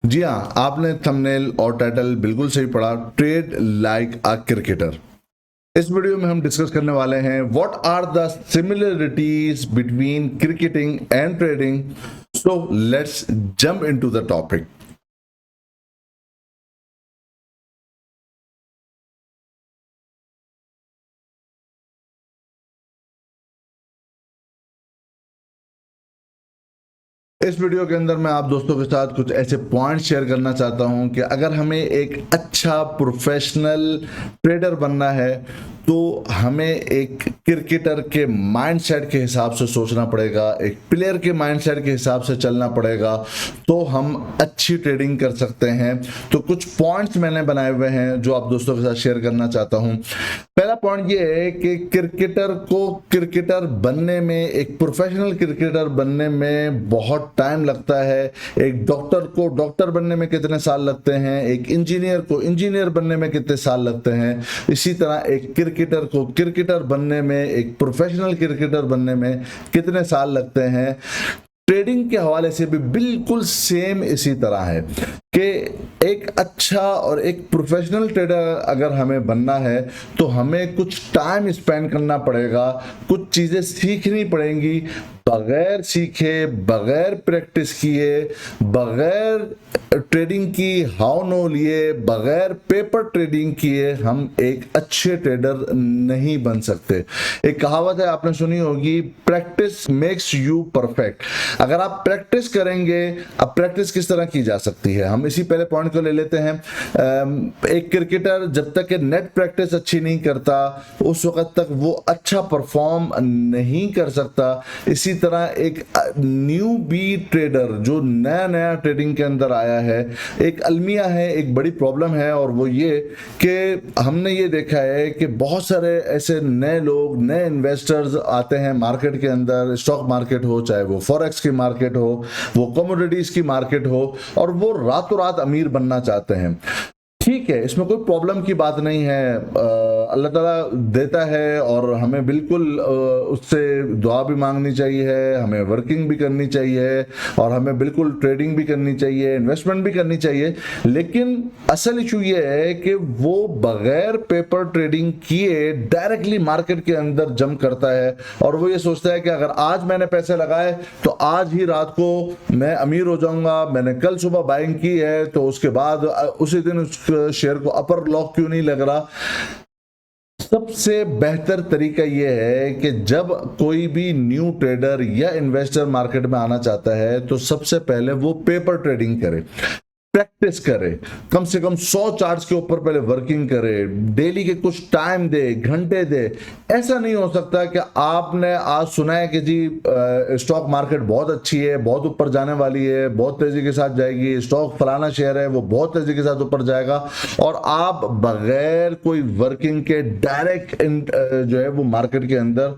जी हाँ, आपने थंबनेल और टाइटल बिल्कुल सही पढ़ा। Trade like a cricketer. इस वीडियो में हम डिस्कस करने वाले हैं what are the similarities between cricketing and trading. So let's jump into the topic. इस वीडियो के अंदर मैं आप दोस्तों के साथ कुछ ऐसे पॉइंट शेयर करना चाहता हूं कि अगर हमें एक अच्छा प्रोफेशनल ट्रेडर बनना है तो हमें एक क्रिकेटर के माइंडसेट के हिसाब से सोचना पड़ेगा, एक प्लेयर के माइंडसेट के हिसाब से चलना पड़ेगा, तो हम अच्छी ट्रेडिंग कर सकते हैं। तो कुछ पॉइंट्स मैंने बनाए हुए हैं जो आप दोस्तों के साथ शेयर करना चाहता हूं। पहला पॉइंट ये है कि क्रिकेटर को क्रिकेटर बनने में, एक प्रोफेशनल क्रिकेटर बनने में बहुत टाइम लगता है। एक डॉक्टर को डॉक्टर बनने में कितने साल लगते हैं, एक इंजीनियर को इंजीनियर बनने में कितने साल लगते हैं, इसी तरह एक क्रिकेटर को क्रिकेटर बनने में, एक प्रोफेशनल क्रिकेटर बनने में कितने साल लगते हैं। ट्रेडिंग के हवाले से भी बिल्कुल सेम इसी तरह है कि एक अच्छा और एक प्रोफेशनल ट्रेडर अगर हमें बनना है तो हमें कुछ टाइम स्पेंड करना पड़ेगा, कुछ चीज़ें सीखनी पड़ेंगी। बगैर सीखे, बगैर प्रैक्टिस किए, बगैर ट्रेडिंग की हाउ नो लिए, बगैर पेपर ट्रेडिंग किए हम एक अच्छे ट्रेडर नहीं बन सकते। एक कहावत है, आपने सुनी होगी, प्रैक्टिस मेक्स यू परफेक्ट। अगर आप प्रैक्टिस करेंगे, अब प्रैक्टिस किस तरह की जा सकती है, हम इसी पहले पॉइंट को ले लेते हैं। एक क्रिकेटर जब तक नेट प्रैक्टिस अच्छी नहीं करता उस वक्त तक वो अच्छा परफॉर्म नहीं कर सकता। इसी तरह एक न्यू बी ट्रेडर जो नया नया ट्रेडिंग के अंदर आया है, एक अलमिया है, एक बड़ी प्रॉब्लम है, और वो ये कि हमने ये देखा है कि बहुत सारे ऐसे नए लोग, नए इन्वेस्टर्स आते हैं मार्केट के अंदर, स्टॉक मार्केट हो, चाहे वो फॉरेक्स की मार्केट हो, वो कमोडिटीज की मार्केट हो, और वो रातों रात अमीर बनना चाहते हैं। ठीक है, इसमें कोई प्रॉब्लम की बात नहीं है। अल्लाह ताला देता है और हमें बिल्कुल उससे दुआ भी मांगनी चाहिए, हमें वर्किंग भी करनी चाहिए, और हमें बिल्कुल ट्रेडिंग भी करनी चाहिए, इन्वेस्टमेंट भी करनी चाहिए। लेकिन असल इशू ये है कि वो बगैर पेपर ट्रेडिंग किए डायरेक्टली मार्केट के अंदर जंप करता है, और वो ये सोचता है कि अगर आज मैंने पैसे लगाए तो आज ही रात को मैं अमीर हो जाऊंगा, मैंने कल सुबह बाइंग की है तो उसके बाद उसी दिन उस शेयर को अपर लॉक क्यों नहीं लग रहा। सबसे बेहतर तरीका यह है कि जब कोई भी न्यू ट्रेडर या इन्वेस्टर मार्केट में आना चाहता है तो सबसे पहले वो पेपर ट्रेडिंग करे, प्रैक्टिस करे, कम से कम 100 चार्ट्स के ऊपर पहले वर्किंग करे, डेली के कुछ टाइम दे, घंटे दे। ऐसा नहीं हो सकता कि आपने आज सुना है कि जी स्टॉक मार्केट बहुत अच्छी है, बहुत ऊपर जाने वाली है, बहुत तेजी के साथ जाएगी, स्टॉक फलाना शेयर है वो बहुत तेजी के साथ ऊपर जाएगा, और आप बगैर कोई वर्किंग के डायरेक्ट जो है वो मार्केट के अंदर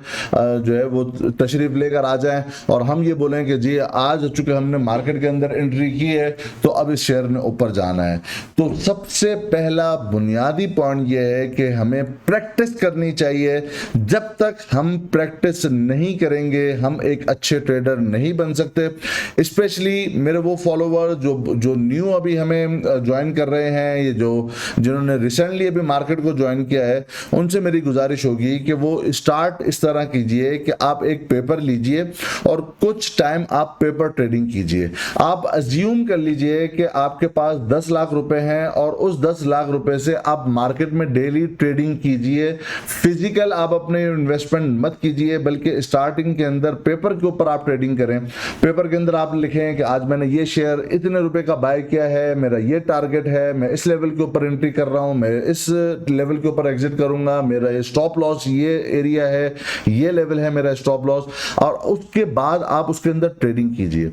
जो है वो तशरीफ लेकर आ जाएं, और हम ये बोलें कि जी आज चूंकि हमने मार्केट के अंदर एंट्री की है तो अब इस शेयर ने ऊपर जाना है। तो सबसे पहला बुनियादी पॉइंट यह है कि हमें प्रैक्टिस करनी चाहिए। जब तक हम प्रैक्टिस नहीं करेंगे हम एक अच्छे ट्रेडर नहीं बन सकते। स्पेशली मेरे वो फॉलोवर जो न्यू अभी हमें ज्वाइन कर रहे हैं, ये जो जिन्होंने रिसेंटली अभी मार्केट को ज्वाइन किया है, उनसे मेरी गुजारिश होगी कि वो स्टार्ट इस तरह कीजिए कि आप एक पेपर लीजिए और कुछ टाइम आप पेपर ट्रेडिंग कीजिए। आप अज्यूम कर लीजिए कि आपके पास 10 लाख रुपए हैं और उस 10 लाख रुपए से आप मार्केट में डेली ट्रेडिंग कीजिए। फिजिकल आप अपने इन्वेस्टमेंट मत कीजिए, बल्कि स्टार्टिंग के अंदर पेपर के ऊपर आप ट्रेडिंग करें। पेपर के अंदर आप लिखें कि आज मैंने ये शेयर इतने रुपए का बाय किया है, मेरा ये टारगेट है, मैं इस लेवल के ऊपर एंट्री कर रहा हूं, मैं इस लेवल के ऊपर एग्जिट करूंगा, मेरा ये स्टॉप लॉस ये एरिया है, ये लेवल है मेरा स्टॉप लॉस, और उसके बाद आप उसके अंदर ट्रेडिंग कीजिए।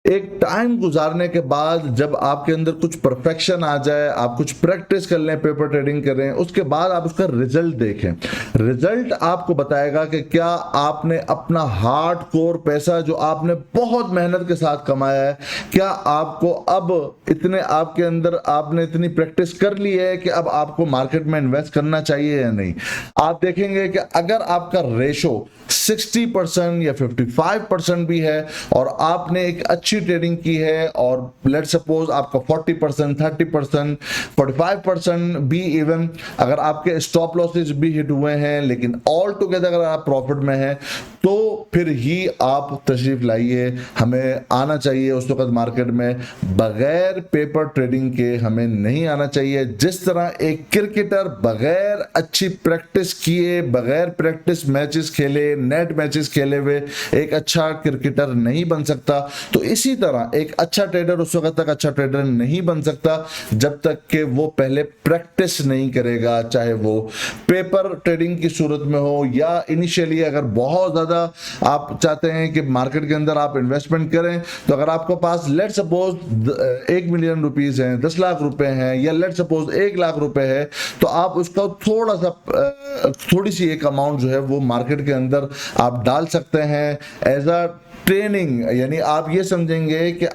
एक टाइम गुजारने के बाद जब आपके अंदर कुछ परफेक्शन आ जाए, आप कुछ प्रैक्टिस कर लें, पेपर ट्रेडिंग करें, उसके बाद आप उसका रिजल्ट देखें। रिजल्ट आपको बताएगा कि क्या आपने अपना हार्ड कोर पैसा जो आपने बहुत मेहनत के साथ कमाया है, क्या आपको अब इतने आपके अंदर आपने इतनी प्रैक्टिस कर ली है कि अब आपको मार्केट में इन्वेस्ट करना चाहिए या नहीं। आप देखेंगे कि अगर आपका रेशो 60% या 55% भी है और आपने एक अच्छी अच्छी ट्रेडिंग की है और लेट सपोज आपका 40%, 30%, 45% भी इवन अगर आपके स्टॉप लॉसेज भी हिट हुए हैं, लेकिन ऑल टुगेदर अगर आप प्रॉफिट में हैं, तो फिर ही आप तशरीफ लाइए। हमें आना चाहिए उस वक्त मार्केट में, बगैर पेपर ट्रेडिंग के हमें नहीं आना चाहिए। जिस तरह एक क्रिकेटर बगैर अच्छी प्रैक्टिस किए, बगैर प्रैक्टिस मैचेस खेले, नेट मैचेस खेले हुए एक अच्छा क्रिकेटर नहीं बन सकता, तो इसी तरह एक अच्छा ट्रेडर उस वक्त तक अच्छा ट्रेडर नहीं बन सकता जब तक कि वो पहले प्रैक्टिस नहीं करेगा, चाहे वो पेपर ट्रेडिंग की सूरत में हो या इनिशियली अगर बहुत ज्यादा आप चाहते हैं कि मार्केट के अंदर आप इन्वेस्टमेंट करें, तो अगर आपके पास लेट सपोज 1 मिलियन रुपीस हैं, 10 लाख रुपए हैं, या लेट सपोज 1 लाख रुपए है, तो आप उसका थोड़ी सी एक अमाउंट जो है वो मार्केट के अंदर आप डाल सकते हैं एज अ ट्रेनिंग। यानी आप ये समझेंगे कि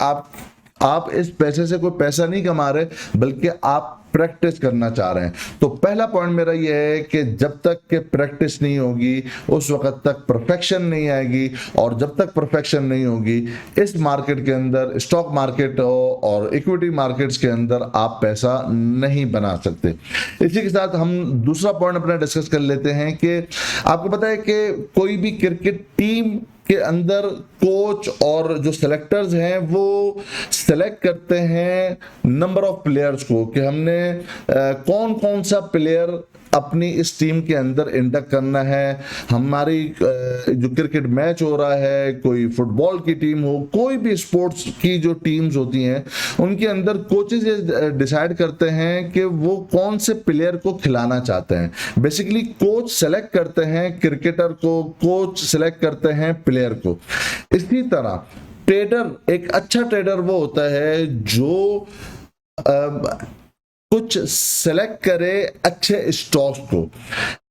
आप इस पैसे से कोई पैसा नहीं कमा रहे, बल्कि आप प्रैक्टिस करना चाह रहे हैं। तो पहला पॉइंट मेरा यह है कि जब तक के प्रैक्टिस नहीं होगी उस वक्त तक परफेक्शन नहीं आएगी, और जब तक परफेक्शन नहीं होगी इस मार्केट के अंदर, स्टॉक मार्केट हो और इक्विटी मार्केट्स के अंदर, आप पैसा नहीं बना सकते। इसी के साथ हम दूसरा पॉइंट अपना डिस्कस कर लेते हैं कि आपको पता है कि कोई भी क्रिकेट टीम के अंदर कोच और जो सेलेक्टर्स हैं वो सेलेक्ट करते हैं नंबर ऑफ प्लेयर्स को, कि हमने कौन कौन सा प्लेयर अपनी इस टीम के अंदर इंडक्ट करना है। हमारी जो क्रिकेट मैच हो रहा है, कोई फुटबॉल की टीम हो, कोई भी स्पोर्ट्स की जो टीम्स होती हैं, उनके अंदर कोचेज डिसाइड करते हैं कि वो कौन से प्लेयर को खिलाना चाहते हैं। बेसिकली कोच सेलेक्ट करते हैं क्रिकेटर को, कोच सेलेक्ट करते हैं प्लेयर को। इसी तरह ट्रेडर, एक अच्छा ट्रेडर वो होता है जो कुछ सेलेक्ट करे अच्छे स्टॉक्स को।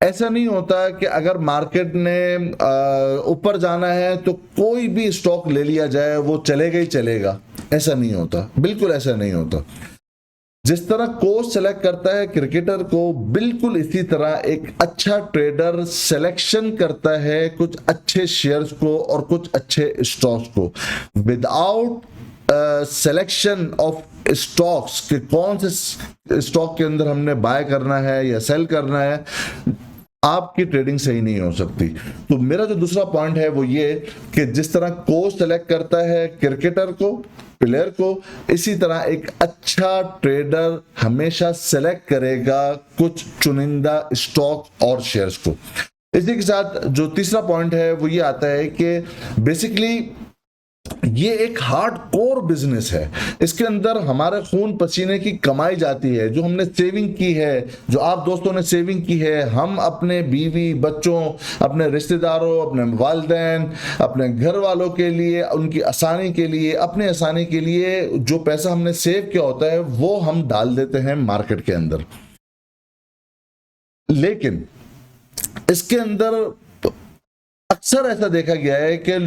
ऐसा नहीं होता कि अगर मार्केट ने ऊपर जाना है तो कोई भी स्टॉक ले लिया जाए, वो चलेगा ही चलेगा, ऐसा नहीं होता, बिल्कुल ऐसा नहीं होता। जिस तरह कोच सेलेक्ट करता है क्रिकेटर को, बिल्कुल इसी तरह एक अच्छा ट्रेडर सिलेक्शन करता है कुछ अच्छे शेयर्स को और कुछ अच्छे स्टॉक्स को। विदाउट सिलेक्शन ऑफ स्टॉक्स के कौन से स्टॉक के अंदर हमने बाय करना है या सेल करना है, आपकी ट्रेडिंग सही नहीं हो सकती। तो मेरा जो दूसरा पॉइंट है वो ये कि जिस तरह कोच सेलेक्ट करता है क्रिकेटर को, प्लेयर को, इसी तरह एक अच्छा ट्रेडर हमेशा सेलेक्ट करेगा कुछ चुनिंदा स्टॉक और शेयर्स को। इसी के साथ जो तीसरा पॉइंट है वो ये आता है कि बेसिकली ये एक हार्ड कोर बिजनेस है। इसके अंदर हमारे खून पसीने की कमाई जाती है, जो हमने सेविंग की है, जो आप दोस्तों ने सेविंग की है, हम अपने बीवी बच्चों, अपने रिश्तेदारों, अपने वालिदैन, अपने घर वालों के लिए, उनकी आसानी के लिए, अपने आसानी के लिए जो पैसा हमने सेव किया होता है वो हम डाल देते हैं मार्केट के अंदर। लेकिन इसके अंदर अक्सर ऐसा देखा गया है कि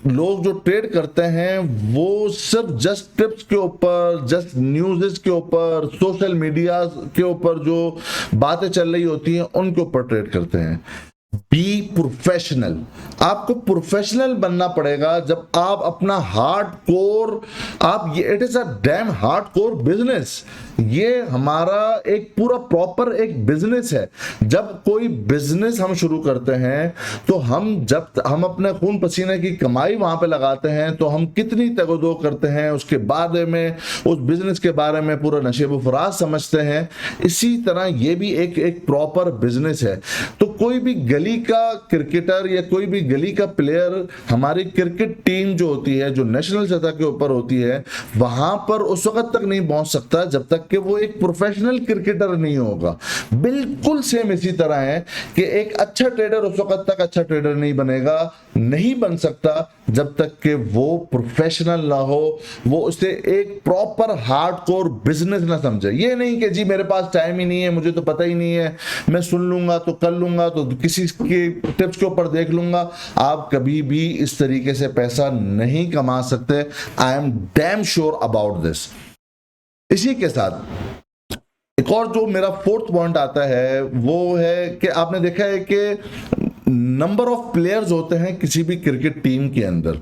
लोग जो ट्रेड करते हैं वो सिर्फ जस्ट टिप्स के ऊपर, जस्ट न्यूज़ के ऊपर, सोशल मीडिया के ऊपर जो बातें चल रही होती हैं उनके ऊपर ट्रेड करते हैं। Be professional. आपको प्रोफेशनल बनना पड़ेगा जब आप अपना hard core, it is a dam hard core business. ये हमारा एक पूरा प्रॉपर एक बिजनेस है। जब कोई बिजनेस हम शुरू करते हैं तो जब हम अपने खून पसीने की कमाई वहां पे लगाते हैं तो हम कितनी तगदो करते हैं, उसके बारे में, उस बिजनेस के बारे में पूरा नशेब फराज समझते हैं। इसी तरह ये भी एक प्रॉपर बिजनेस है। तो कोई भी गली का क्रिकेटर या कोई भी गली का प्लेयर हमारी क्रिकेट टीम जो होती है, जो नेशनल सतह के ऊपर होती है, वहां पर उस वक्त तक नहीं पहुंच सकता जब तक कि वो एक प्रोफेशनल क्रिकेटर नहीं होगा। बिल्कुल सेम इसी तरह है कि एक अच्छा ट्रेडर उस वक्त तक अच्छा ट्रेडर नहीं बनेगा, नहीं बन सकता जब तक कि वो प्रोफेशनल ना हो, वो उसे एक प्रॉपर हार्डकोर बिजनेस ना समझे। ये नहीं कि जी मेरे पास टाइम ही नहीं है, मुझे तो पता ही नहीं है, मैं सुन लूंगा तो कर लूंगा, तो किसी के टिप्स के ऊपर देख लूंगा। आप कभी भी इस तरीके से पैसा नहीं कमा सकते। I am damn sure about this. इसी के साथ एक और जो मेरा फोर्थ पॉइंट आता है वो है कि आपने देखा है कि नंबर ऑफ प्लेयर्स होते हैं किसी भी क्रिकेट टीम के अंदर।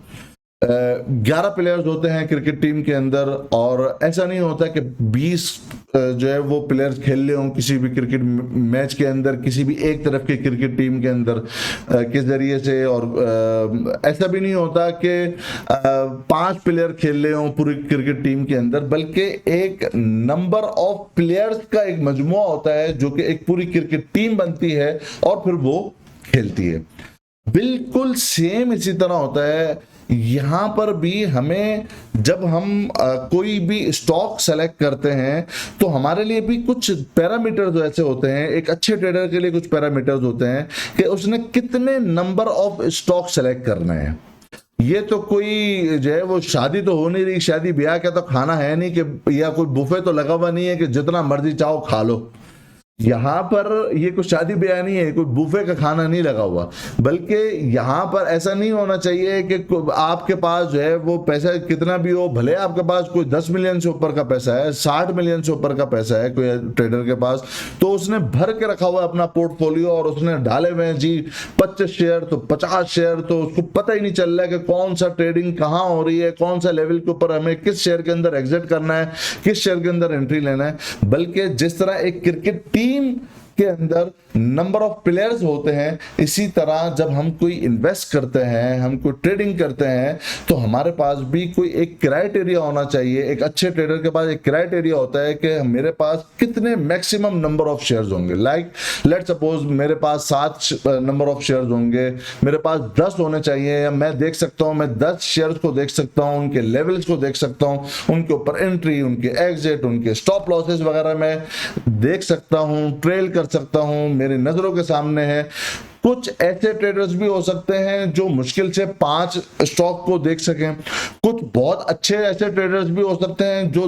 11 प्लेयर्स होते हैं क्रिकेट टीम के अंदर, और ऐसा नहीं होता कि 20 जो है वो प्लेयर्स खेल रहे हों किसी भी क्रिकेट मैच के अंदर, किसी भी एक तरफ के क्रिकेट टीम के अंदर के जरिए से। और ऐसा भी नहीं होता कि 5 प्लेयर खेल रहे हों पूरी क्रिकेट टीम के अंदर, बल्कि एक नंबर ऑफ प्लेयर्स का एक मजमुआ होता है जो कि एक पूरी क्रिकेट टीम बनती है और फिर वो खेलती है। बिल्कुल सेम इसी तरह होता है यहां पर भी। हमें जब हम कोई भी स्टॉक सेलेक्ट करते हैं तो हमारे लिए भी कुछ पैरामीटर्स ऐसे होते हैं, एक अच्छे ट्रेडर के लिए कुछ पैरामीटर्स होते हैं कि उसने कितने नंबर ऑफ स्टॉक सेलेक्ट करने हैं। ये तो कोई जो है वो शादी तो हो नहीं रही, शादी ब्याह का तो खाना है नहीं कि, या कोई बुफे तो लगा हुआ नहीं है कि जितना मर्जी चाहो खा लो। यहां पर ये कोई शादी ब्याह नहीं है, कोई बुफे का खाना नहीं लगा हुआ, बल्कि यहां पर ऐसा नहीं होना चाहिए कि आपके पास जो है वो पैसा कितना भी हो, भले आपके पास कोई 10 मिलियन से ऊपर का पैसा है, 60 मिलियन से ऊपर का पैसा है कोई ट्रेडर के पास, तो उसने भर के रखा हुआ है अपना पोर्टफोलियो और उसने डाले हुए हैं जी 25 शेयर तो 50 शेयर, तो उसको पता ही नहीं चल रहा है कि कौन सा ट्रेडिंग कहां हो रही है, कौन सा लेवल के ऊपर हमें किस शेयर के अंदर एग्जिट करना है, किस शेयर के अंदर एंट्री लेना है। बल्कि जिस तरह एक क्रिकेट टीम के अंदर नंबर ऑफ प्लेयर्स होते हैं, इसी तरह जब हम कोई इन्वेस्ट करते हैं, हम कोई ट्रेडिंग करते हैं, तो हमारे पास भी कोई एक क्राइटेरिया होना चाहिए। एक अच्छे ट्रेडर के पास एक क्राइटेरिया होता है कि मेरे पास कितने मैक्सिमम नंबर ऑफ शेयर्स होंगे। लाइक लेट सपोज मेरे पास 7 नंबर ऑफ शेयर्स होंगे, मेरे पास 10 होने चाहिए, या मैं देख सकता हूं, मैं 10 शेयर्स को देख सकता हूं, उनके लेवल्स को देख सकता हूं, उनके ऊपर एंट्री, उनके एग्जिट, उनके स्टॉप लॉसेस वगैरह मैं देख सकता हूं, ट्रेल कर सकता हूं, मेरी नजरों के सामने है। कुछ ऐसे ट्रेडर्स भी हो सकते हैं जो मुश्किल से 5 स्टॉक को देख सकें, कुछ बहुत अच्छे ऐसे ट्रेडर्स भी हो सकते हैं जो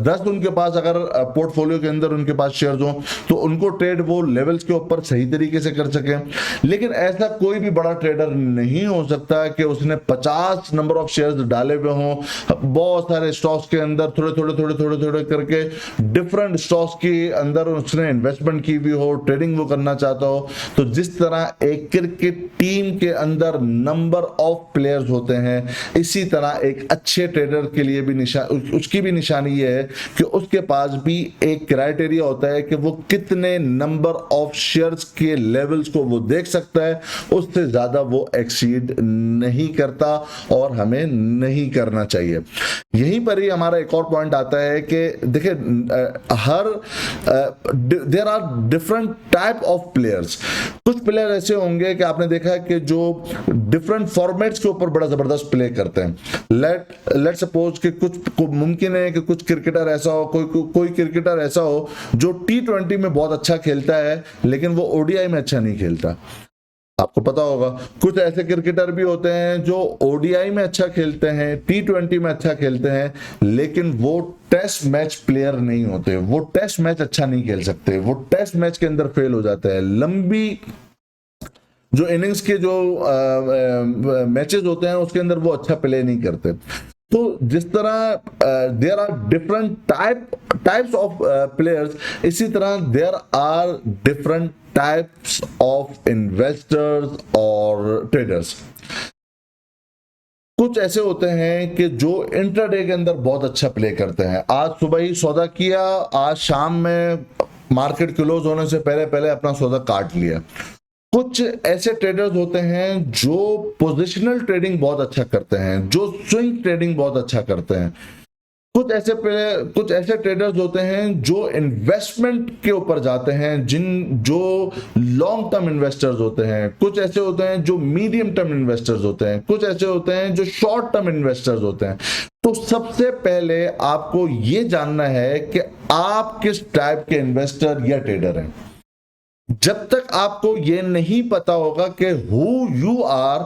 10 उनके पास अगर पोर्टफोलियो के अंदर उनके पास शेयर्स हो तो उनको ट्रेड वो लेवल्स के ऊपर सही तरीके से कर सकें। लेकिन ऐसा कोई भी बड़ा ट्रेडर नहीं हो सकता कि उसने 50 नंबर ऑफ शेयर्स डाले हुए हों, बहुत सारे स्टॉक्स के अंदर थोड़े थोड़े थोड़े थोड़े थोड़े करके डिफरेंट स्टॉक्स के अंदर उसने इन्वेस्टमेंट की भी हो, ट्रेडिंग वो करना चाहता हो। तो जिस तरह एक क्रिकेट टीम के अंदर नंबर ऑफ प्लेयर्स होते हैं, इसी तरह एक अच्छे ट्रेडर के लिए भी उसकी भी निशानी ये है कि उसके पास भी एक क्राइटेरिया होता है कि वो कितने नंबर ऑफ शेयर्स के लेवल्स को वो देख सकता है, उससे ज्यादा वो एक्सीड नहीं करता और हमें नहीं करना चाहिए। यहीं पर ही हमारा एक और पॉइंट आता है कि देखिए there are different type of players. कुछ प्लेयर ऐसे होंगे कि आपने देखा है कि जो डिफरेंट फॉर्मेट्स के ऊपर बड़ा जबरदस्त प्ले करते हैं। लेट सपोज कि कुछ मुमकिन है कि कुछ क्रिकेटर ऐसा हो, कोई क्रिकेटर ऐसा हो जो T20 में बहुत अच्छा खेलता है लेकिन वो ODI में अच्छा नहीं खेलता। आपको पता होगा कुछ ऐसे क्रिकेटर भी होते हैं जो ODI में अच्छा खेलते हैं, T20 में अच्छा खेलते हैं, लेकिन वो टेस्ट मैच प्लेयर नहीं होते, वो टेस्ट मैच अच्छा नहीं खेल सकते, वो टेस्ट मैच के अंदर फेल हो जाते हैं। लंबी जो इनिंग्स के जो मैचेस होते हैं उसके अंदर वो अच्छा प्ले नहीं करते। तो जिस तरह there are different types of players, इसी तरह there are different types of investors और ट्रेडर्स। कुछ ऐसे होते हैं कि जो इंट्राडे के अंदर बहुत अच्छा प्ले करते हैं। आज सुबह ही सौदा किया, आज शाम में मार्केट क्लोज होने से पहले अपना सौदा काट लिया। कुछ ऐसे ट्रेडर्स होते हैं जो पोजिशनल ट्रेडिंग बहुत अच्छा करते हैं, जो स्विंग ट्रेडिंग बहुत अच्छा करते हैं। कुछ ऐसे ट्रेडर्स होते हैं जो इन्वेस्टमेंट के ऊपर जाते हैं, जो लॉन्ग टर्म इन्वेस्टर्स होते हैं। कुछ ऐसे होते हैं जो मीडियम टर्म इन्वेस्टर्स होते हैं। कुछ ऐसे होते हैं जो शॉर्ट टर्म इन्वेस्टर्स होते हैं। तो सबसे पहले आपको यह जानना है कि आप किस टाइप के इन्वेस्टर या ट्रेडर हैं। जब तक आपको यह नहीं पता होगा कि हु यू आर,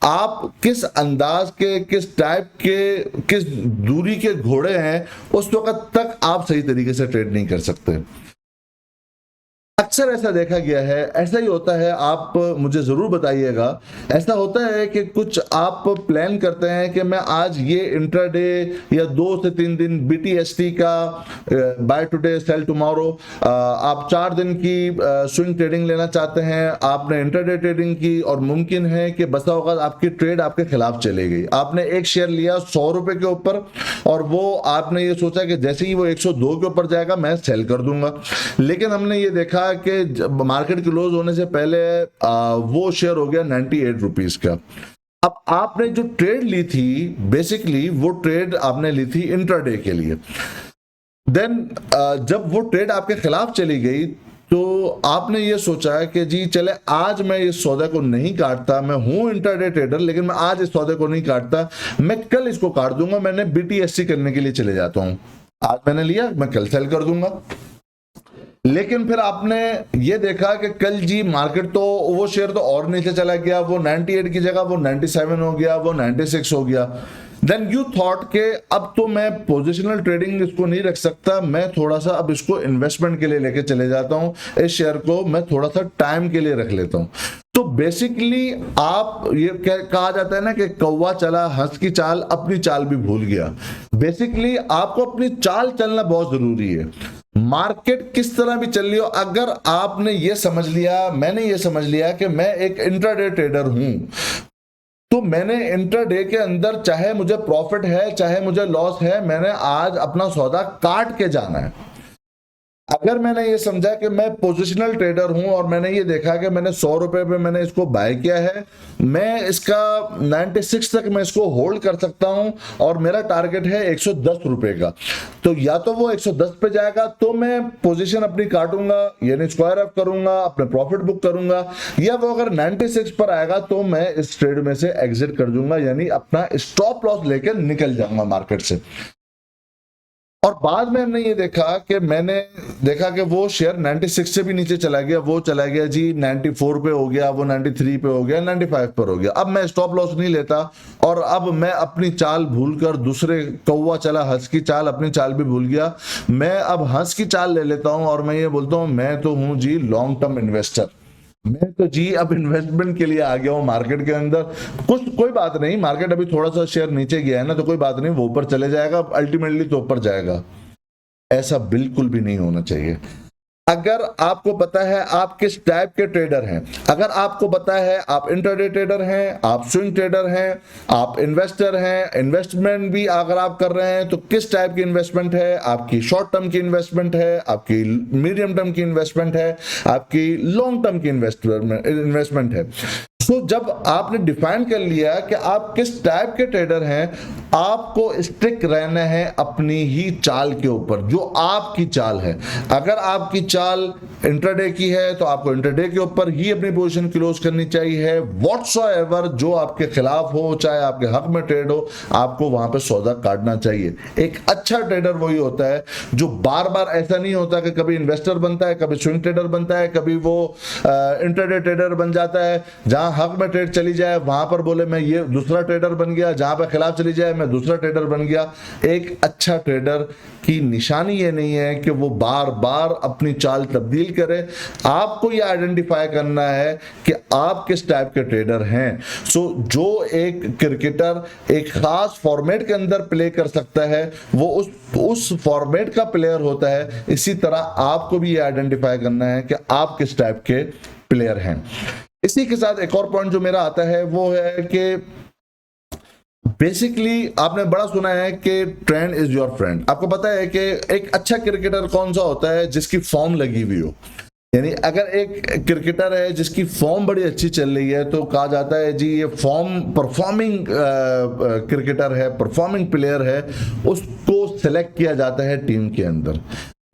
आप किस अंदाज के, किस टाइप के, किस दूरी के घोड़े हैं, उस वक्त तक आप सही तरीके से ट्रेड नहीं कर सकते। अक्सर ऐसा देखा गया है, ऐसा ही होता है, आप मुझे ज़रूर बताइएगा। ऐसा होता है कि कुछ आप प्लान करते हैं कि मैं आज ये इंट्राडे या 2 से 3 दिन BTST का बाय टुडे सेल टुमारो, आप 4 दिन की स्विंग ट्रेडिंग लेना चाहते हैं, आपने इंट्राडे ट्रेडिंग की और मुमकिन है कि बसा होगा आपकी ट्रेड आपके खिलाफ चली गई। आपने एक शेयर लिया 100 रुपए के ऊपर और वो आपने ये सोचा कि जैसे ही वो 102 के ऊपर जाएगा मैं सेल कर दूंगा, लेकिन हमने ये देखा कि मार्केट क्लोज होने से पहले वो शेयर हो गया 98 रुपीज का। अब आपने जो ट्रेड ली थी, बेसिकली वो ट्रेड आपने ली थी इंट्राडे के लिए। देन जब वो ट्रेड आपके खिलाफ चली गई तो आपने ये सोचा कि जी चले आज मैं इस सौदे को नहीं काटता, मैं हूं इंट्राडे ट्रेडर लेकिन मैं आज इस सौदे को नहीं काटता, मैं कल इसको काट दूंगा, मैंने BTSC करने के लिए चले जाता हूं। आज मैंने लिया, मैं कल सेल कर दूंगा। लेकिन फिर आपने ये देखा कि कल जी मार्केट तो वो शेयर तो और नीचे चला गया, वो 98 की जगह वो 97 हो गया, वो 96 हो गया। देन यू थॉट के अब तो मैं पोजिशनल ट्रेडिंग इसको नहीं रख सकता, मैं थोड़ा सा अब इसको इन्वेस्टमेंट के लिए लेके चले जाता हूं, इस शेयर को मैं थोड़ा सा टाइम के लिए रख लेता हूं। तो बेसिकली आप ये कहा जाता है ना कि कौवा चला हंस की चाल, अपनी चाल भी भूल गया। बेसिकली आपको अपनी चाल चलना बहुत जरूरी है। मार्केट किस तरह भी चल रही हो, अगर आपने ये समझ लिया, मैंने ये समझ लिया कि मैं एक इंट्राडे ट्रेडर हूं, तो मैंने इंट्राडे के अंदर चाहे मुझे प्रॉफिट है चाहे मुझे लॉस है, मैंने आज अपना सौदा काट के जाना है। अगर मैंने ये समझा कि मैं पोजिशनल ट्रेडर हूं और मैंने ये देखा कि मैंने 100 रुपए पे मैंने इसको बाय किया है, मैं इसका 96 तक मैं इसको होल्ड कर सकता हूं और मेरा टारगेट है 110 रुपए का, तो या तो वो 110 पे जाएगा तो मैं पोजीशन अपनी काटूंगा यानी स्क्वायर अप करूंगा, अपने प्रॉफिट बुक करूंगा, या वो अगर 96 पर आएगा तो मैं इस ट्रेड में से एग्जिट कर दूंगा यानी अपना स्टॉप लॉस लेकर निकल जाऊंगा मार्केट से। और बाद में हमने ये देखा कि मैंने देखा कि वो शेयर 96 से भी नीचे चला गया, वो चला गया जी 94 पे हो गया, वो 93 पे हो गया, 95 पर हो गया। अब मैं स्टॉप लॉस नहीं लेता और अब मैं अपनी चाल भूलकर दूसरे कौवा चला हंस की चाल, अपनी चाल भी भूल गया। मैं अब हंस की चाल ले लेता हूं और मैं ये बोलता हूं मैं तो हूं जी लॉन्ग टर्म इन्वेस्टर, मैं तो जी अब इन्वेस्टमेंट के लिए आ गया हूं मार्केट के अंदर। कोई बात नहीं, मार्केट अभी थोड़ा सा शेयर नीचे गया है ना, तो कोई बात नहीं, वो ऊपर चले जाएगा, अल्टीमेटली तो ऊपर जाएगा। ऐसा बिल्कुल भी नहीं होना चाहिए। अगर आपको पता है आप किस टाइप के ट्रेडर हैं, अगर आपको पता है आप इंट्राडे ट्रेडर हैं, आप स्विंग ट्रेडर हैं, आप इन्वेस्टर हैं, इन्वेस्टमेंट भी अगर आप कर रहे हैं तो किस टाइप की इन्वेस्टमेंट है, आपकी शॉर्ट टर्म की इन्वेस्टमेंट है, आपकी मीडियम टर्म की इन्वेस्टमेंट है, आपकी लॉन्ग टर्म की इन्वेस्टमेंट है। तो जब आपने डिफाइन कर लिया कि आप किस टाइप के ट्रेडर हैं, आपको स्टिक रहना है अपनी ही चाल के ऊपर, जो आपकी चाल है। अगर आपकी चाल इंट्राडे की है तो आपको इंट्राडे के ऊपर ही अपनी पोजीशन क्लोज करनी चाहिए। व्हाटसोएवर जो आपके खिलाफ हो, चाहे आपके हक में ट्रेड हो, आपको वहां पे सौदा काटना चाहिए। एक अच्छा ट्रेडर वही होता है जो बार बार ऐसा नहीं होता कि कभी इन्वेस्टर बनता है, कभी स्विंग ट्रेडर बनता है, कभी वो इंट्राडे ट्रेडर बन जाता है, जहां हक में ट्रेड चली जाए वहां पर बोले मैं ये दूसरा ट्रेडर बन गया, जहां पर खिलाफ चली जाए मैं दूसरा ट्रेडर बन गया। एक अच्छा ट्रेडर की निशानी ये नहीं है कि वो बार बार अपनी चाल तब्दील करे। आपको ये आइडेंटिफाई करना है कि आप किस टाइप के ट्रेडर हैं। सो जो एक क्रिकेटर एक खास फॉर्मेट के अंदर प्ले कर सकता है वो उस फॉर्मेट का प्लेयर होता है। इसी तरह आपको भी ये आइडेंटिफाई करना है कि आप किस टाइप के प्लेयर हैं। इसी के साथ एक और पॉइंट जो मेरा आता है वो है कि बेसिकली आपने बड़ा सुना है कि ट्रेंड इज योर फ्रेंड। आपको पता है कि एक अच्छा क्रिकेटर कौन सा होता है, जिसकी फॉर्म लगी हुई हो। यानी अगर एक क्रिकेटर है जिसकी फॉर्म बड़ी अच्छी चल रही है तो कहा जाता है जी ये परफॉर्मिंग क्रिकेटर है, परफॉर्मिंग प्लेयर है, उसको सिलेक्ट किया जाता है टीम के अंदर।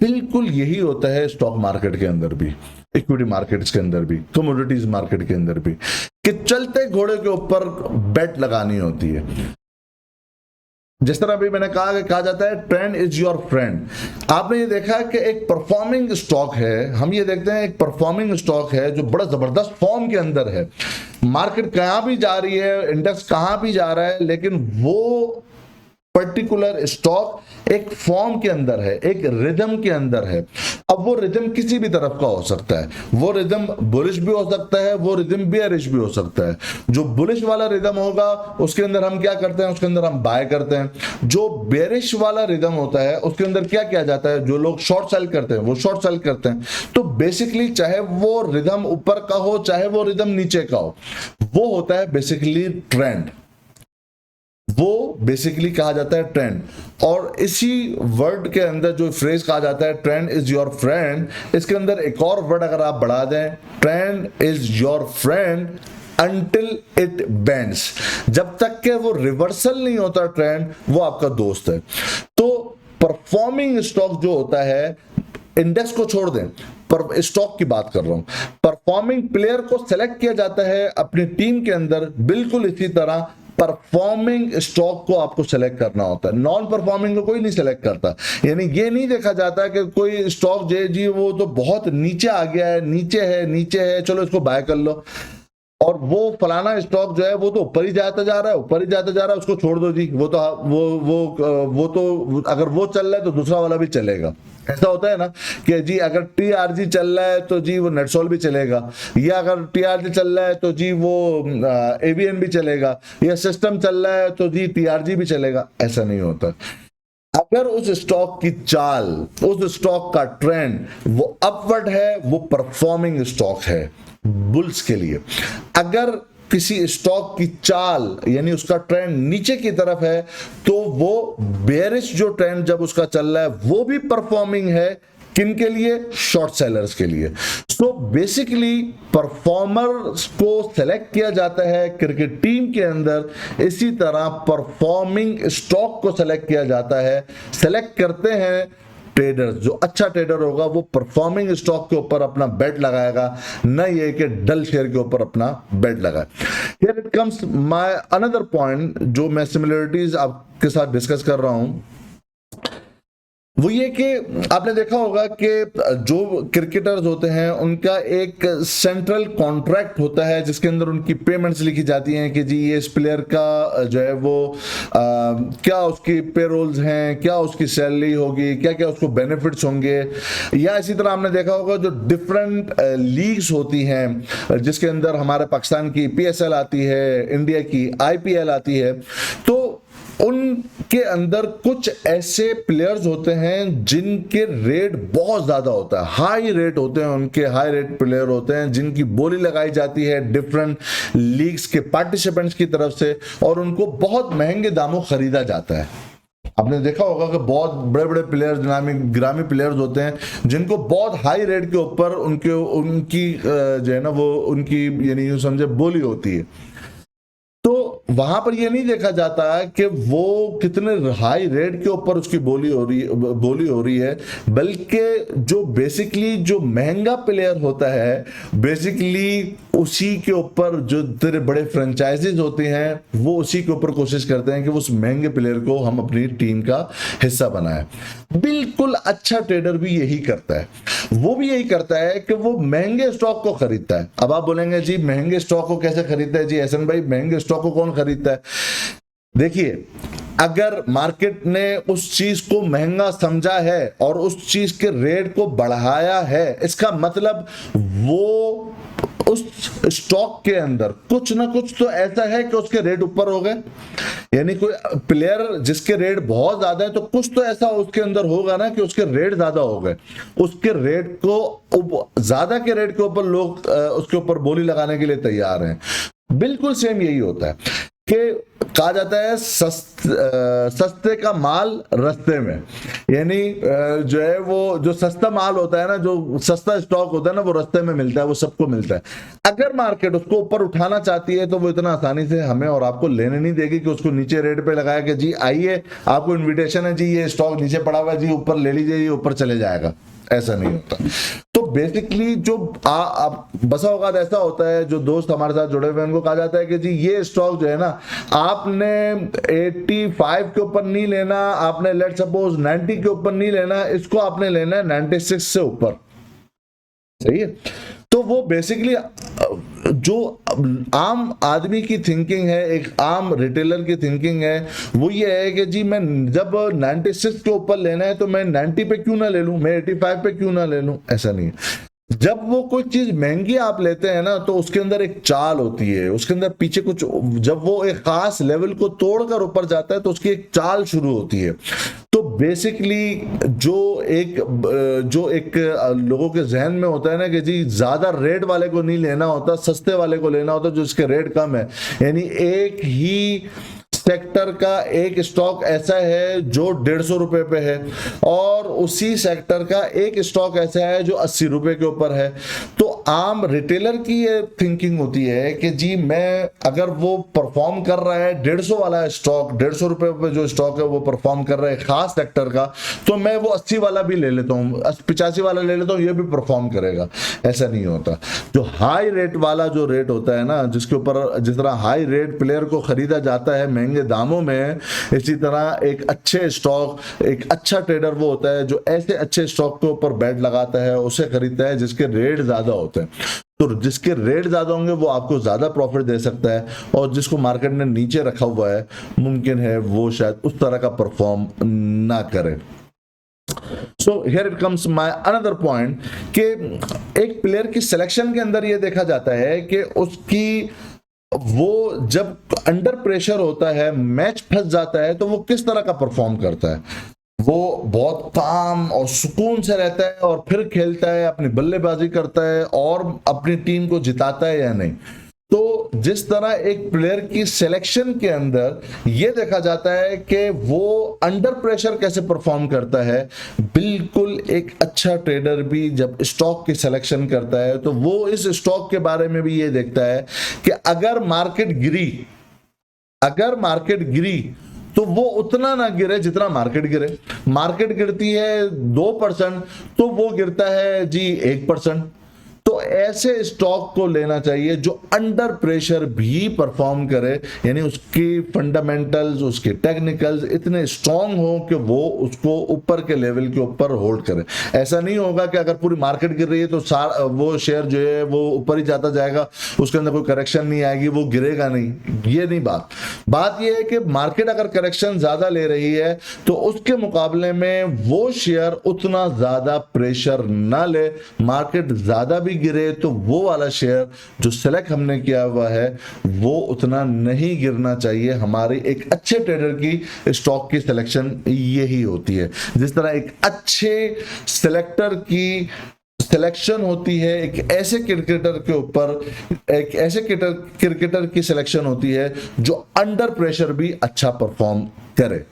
बिल्कुल यही होता है स्टॉक मार्केट के अंदर भी, इक्विटी मार्केट्स के अंदर भी, कमोडिटीज मार्केट के अंदर भी, कि चलते घोड़े के ऊपर बेट लगानी होती है। जिस तरह भी मैंने कहा जाता है ट्रेंड इज योर फ्रेंड। आपने ये देखा कि एक परफॉर्मिंग स्टॉक है, हम ये देखते हैं एक परफॉर्मिंग स्टॉक है जो बड़ा जबरदस्त फॉर्म के अंदर है। मार्केट कहां भी जा रही है, इंडेक्स कहां भी जा रहा है, लेकिन वो पर्टिकुलर स्टॉक एक फॉर्म के अंदर है, एक रिदम के अंदर है। अब वो रिदम किसी भी तरफ का हो सकता है, वो रिदम बुलिश भी हो सकता है, वो रिदम बेयरिश भी हो सकता है। जो बुलिश वाला रिदम होगा उसके अंदर हम क्या करते हैं, उसके अंदर हम बाय करते हैं। जो बेयरिश वाला रिदम होता है उसके अंदर क्या किया जाता है, जो लोग शॉर्ट सेल करते हैं वो शॉर्ट सेल करते हैं। तो बेसिकली चाहे वो रिदम ऊपर का हो चाहे वो रिदम नीचे का हो, वो होता है बेसिकली ट्रेंड, वो बेसिकली कहा जाता है ट्रेंड। और इसी वर्ड के अंदर जो फ्रेज कहा जाता है ट्रेंड इज योर फ्रेंड, इसके अंदर एक और वर्ड अगर आप बढ़ा दें, trend is your friend until it bends, जब तक के वो रिवर्सल नहीं होता ट्रेंड, वो आपका दोस्त है। तो परफॉर्मिंग स्टॉक जो होता है, इंडेक्स को छोड़ दें, पर स्टॉक की बात कर रहा हूं, परफॉर्मिंग प्लेयर को सेलेक्ट किया जाता है अपनी टीम के अंदर, बिल्कुल इसी तरह परफॉर्मिंग स्टॉक को आपको सेलेक्ट करना होता है। नॉन परफॉर्मिंग को कोई नहीं सेलेक्ट करता, यानी ये नहीं देखा जाता कि कोई स्टॉक जी वो तो बहुत नीचे आ गया है, नीचे है चलो इसको बाय कर लो, और वो फलाना स्टॉक जो है वो तो ऊपर ही जाता जा रहा है, उसको छोड़ दो जी, वो तो अगर वो चल रहा है तो दूसरा वाला भी चलेगा। ऐसा होता है ना कि जी अगर टीआरजी चल रहा है तो जी वो नेटसोल भी चलेगा, या अगर टीआरजी चल रहा है तो जी वो एवीएन भी चलेगा, या सिस्टम चल रहा है तो जी टीआरजी भी चलेगा। ऐसा नहीं होता। अगर उस स्टॉक की चाल, उस स्टॉक का ट्रेंड वो अपवर्ड है, वो परफॉर्मिंग स्टॉक है बुल्स के लिए। अगर किसी स्टॉक की चाल यानी उसका ट्रेंड नीचे की तरफ है, तो वो बेयरिश जो ट्रेंड जब उसका चल रहा है वो भी परफॉर्मिंग है, किन के लिए, शॉर्ट सेलर्स के लिए। सो बेसिकली परफॉर्मर्स को सेलेक्ट किया जाता है क्रिकेट टीम के अंदर, इसी तरह परफॉर्मिंग स्टॉक को सेलेक्ट किया जाता है। सेलेक्ट करते हैं ट्रेडर, जो अच्छा ट्रेडर होगा वो परफॉर्मिंग स्टॉक के ऊपर अपना बेट लगाएगा, न ये कि डल शेयर के ऊपर अपना बेट लगाए। Here it comes my another point, जो मैं सिमिलरिटीज आपके साथ डिस्कस कर रहा हूं, वो ये कि आपने देखा होगा कि जो क्रिकेटर्स होते हैं उनका एक सेंट्रल कॉन्ट्रैक्ट होता है जिसके अंदर उनकी पेमेंट्स लिखी जाती हैं कि जी ये इस प्लेयर का जो है वो क्या उसकी पेरोल्स हैं, क्या उसकी सैलरी होगी, क्या क्या उसको बेनिफिट्स होंगे। या इसी तरह आपने देखा होगा जो डिफरेंट लीग्स होती हैं जिसके अंदर हमारे पाकिस्तान की पीएसएल आती है, इंडिया की आईपीएल आती है, तो उनके अंदर कुछ ऐसे प्लेयर्स होते हैं जिनके रेट बहुत ज्यादा होता है, हाई रेट होते हैं उनके, हाई रेट प्लेयर होते हैं जिनकी बोली लगाई जाती है डिफरेंट लीग्स के पार्टिसिपेंट्स की तरफ से, और उनको बहुत महंगे दामों खरीदा जाता है। आपने देखा होगा कि बहुत बड़े बड़े प्लेयर्स, ग्रामी प्लेयर्स होते हैं जिनको बहुत हाई रेट के ऊपर उनकी जो है ना वो उनकी यानी यूं समझे बोली होती है। तो वहां पर यह नहीं देखा जाता है कि वो कितने हाई रेट के ऊपर उसकी बोली हो रही है, बल्कि जो बेसिकली जो महंगा प्लेयर होता है बेसिकली उसी के ऊपर जो तेरे बड़े फ्रेंचाइजीज होते हैं वो उसी के ऊपर कोशिश करते हैं कि उस महंगे प्लेयर को हम अपनी टीम का हिस्सा बनाएं। बिल्कुल अच्छा ट्रेडर भी यही करता है, वो भी यही करता है कि वो महंगे स्टॉक को खरीदता है। अब आप बोलेंगे जी महंगे स्टॉक को कैसे खरीदता है जी एहसन भाई, महंगे स्टॉक को कौन खरीदता है? देखिए, अगर मार्केट ने उस चीज को महंगा समझा है और उस चीज के रेट को बढ़ाया है, इसका मतलब वो उस स्टॉक के अंदर कुछ ना कुछ तो ऐसा है कि उसके रेट ऊपर हो गए। यानी कोई प्लेयर जिसके रेट बहुत ज्यादा है तो कुछ तो ऐसा उसके अंदर होगा ना कि उसके रेट ज्यादा हो गए, उसके रेट को ज्यादा के रेट के ऊपर लोग उसके ऊपर बोली लगाने के लिए तैयार हैं। बिल्कुल सेम यही होता है कि कहा जाता है सस्ते का माल रस्ते में, यानी जो है वो जो सस्ता माल होता है ना, जो सस्ता स्टॉक होता है ना, वो रस्ते में मिलता है, वो सबको मिलता है। अगर मार्केट उसको ऊपर उठाना चाहती है तो वो इतना आसानी से हमें और आपको लेने नहीं देगी कि उसको नीचे रेट पे लगाया कि जी आइए आपको इन्विटेशन है जी, ये स्टॉक नीचे पड़ा हुआ है जी, ऊपर ले लीजिए, ये ऊपर चले जाएगा। ऐसा नहीं होता। तो बेसिकली जो बसा औकात ऐसा होता है, जो दोस्त हमारे साथ जुड़े हुए हैं उनको कहा जाता है कि जी ये स्टॉक जो है ना, आपने 85 के ऊपर नहीं लेना, आपने लेट सपोज 90 के ऊपर नहीं लेना, इसको आपने लेना है 96 से ऊपर। सही है? तो वो बेसिकली जो आम आदमी की थिंकिंग है, एक आम रिटेलर की थिंकिंग है, वो ये है कि जी मैं जब 96 के ऊपर लेना है तो मैं 90 पे क्यों ना ले लूं, मैं 85 पे क्यों ना ले लूं। ऐसा नहीं है। जब वो कोई चीज महंगी आप लेते हैं ना, तो उसके अंदर एक चाल होती है, उसके अंदर पीछे कुछ, जब वो एक खास लेवल को तोड़कर ऊपर जाता है तो उसकी एक चाल शुरू होती है। तो बेसिकली जो एक लोगों के जहन में होता है ना कि जी ज्यादा रेट वाले को नहीं लेना होता, सस्ते वाले को लेना होता जो इसके रेट कम है। यानी एक ही सेक्टर का एक स्टॉक ऐसा है जो 150 रुपए पे है, और उसी सेक्टर का एक स्टॉक ऐसा है जो 80 रुपए के ऊपर है। तो आम रिटेलर की ये थिंकिंग होती है कि जी मैं, अगर वो परफॉर्म कर रहा है 150 वाला स्टॉक, 150 रुपए पे जो स्टॉक है वो परफॉर्म कर रहा है खास सेक्टर का, तो मैं वो 80 वाला भी ले लेता हूँ, 85 वाला ले लेता हूँ, ये भी परफॉर्म करेगा। ऐसा नहीं होता। जो हाई रेट वाला जो रेट होता है ना, जिसके ऊपर जिस तरह हाई रेट प्लेयर को खरीदा जाता है महंगे दामों में, इसी तरह एक अच्छे स्टॉक, एक अच्छा ट्रेडर वो होता है जो ऐसे अच्छे स्टॉक के ऊपर बेट लगाता है, उसे खरीदता है जिसके रेट ज्यादा होते हैं। तो जिसके रेट ज्यादा होंगे वो आपको ज्यादा प्रॉफिट दे सकता है, और जिसको मार्केट ने नीचे रखा हुआ है मुमकिन है वो शायद उस तरह का परफॉर्म ना करे। So here it comes my another point कि एक प्लेयर की सिलेक्शन के अंदर ये देखा जाता है कि उसकी, वो जब अंडर प्रेशर होता है, मैच फंस जाता है, तो वो किस तरह का परफॉर्म करता है। वो बहुत काम और सुकून से रहता है और फिर खेलता है, अपनी बल्लेबाजी करता है और अपनी टीम को जिताता है या नहीं। तो जिस तरह एक प्लेयर की सिलेक्शन के अंदर यह देखा जाता है कि वो अंडर प्रेशर कैसे परफॉर्म करता है, बिल्कुल एक अच्छा ट्रेडर भी जब स्टॉक की सिलेक्शन करता है तो वो इस स्टॉक के बारे में भी ये देखता है कि अगर मार्केट गिरी तो वो उतना ना गिरे जितना मार्केट गिरे। मार्केट गिरती है 2% तो वो गिरता है जी 1%। तो ऐसे स्टॉक को लेना चाहिए जो अंडर प्रेशर भी परफॉर्म करे, यानी उसकी फंडामेंटल्स, उसके टेक्निकल्स इतने स्ट्रांग हो कि वो उसको ऊपर के लेवल के ऊपर होल्ड करे। ऐसा नहीं होगा कि अगर पूरी मार्केट गिर रही है तो वो शेयर जो है वो ऊपर ही जाता जाएगा, उसके अंदर कोई करेक्शन नहीं आएगी, वो गिरेगा नहीं। ये नहीं बात ये है कि मार्केट अगर करेक्शन ज्यादा ले रही है तो उसके मुकाबले में वो शेयर उतना ज्यादा प्रेशर ना ले। मार्केट ज्यादा भी गिरे तो वो वाला शेयर जो सिलेक्ट हमने किया हुआ है वो उतना नहीं गिरना चाहिए। हमारी एक अच्छे ट्रेडर की स्टॉक की सिलेक्शन यही होती है। जिस तरह एक अच्छे सिलेक्टर की सिलेक्शन होती है, एक ऐसे क्रिकेटर के ऊपर, एक ऐसे क्रिकेटर की सिलेक्शन होती है जो अंडर प्रेशर भी अच्छा परफॉर्म करे।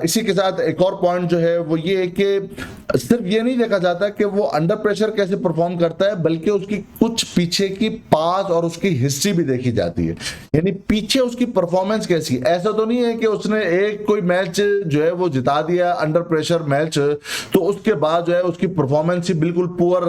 इसी के साथ एक और पॉइंट जो है वो ये है कि सिर्फ ये नहीं देखा जाता कि वो अंडर प्रेशर कैसे परफॉर्म करता है, बल्कि उसकी कुछ पीछे की पास और उसकी हिस्ट्री भी देखी जाती है। यानी पीछे उसकी परफॉर्मेंस कैसी। ऐसा तो नहीं है कि उसने एक कोई मैच जो है वो जिता दिया अंडर प्रेशर मैच, तो उसके बाद जो है उसकी परफॉर्मेंस ही बिल्कुल पुअर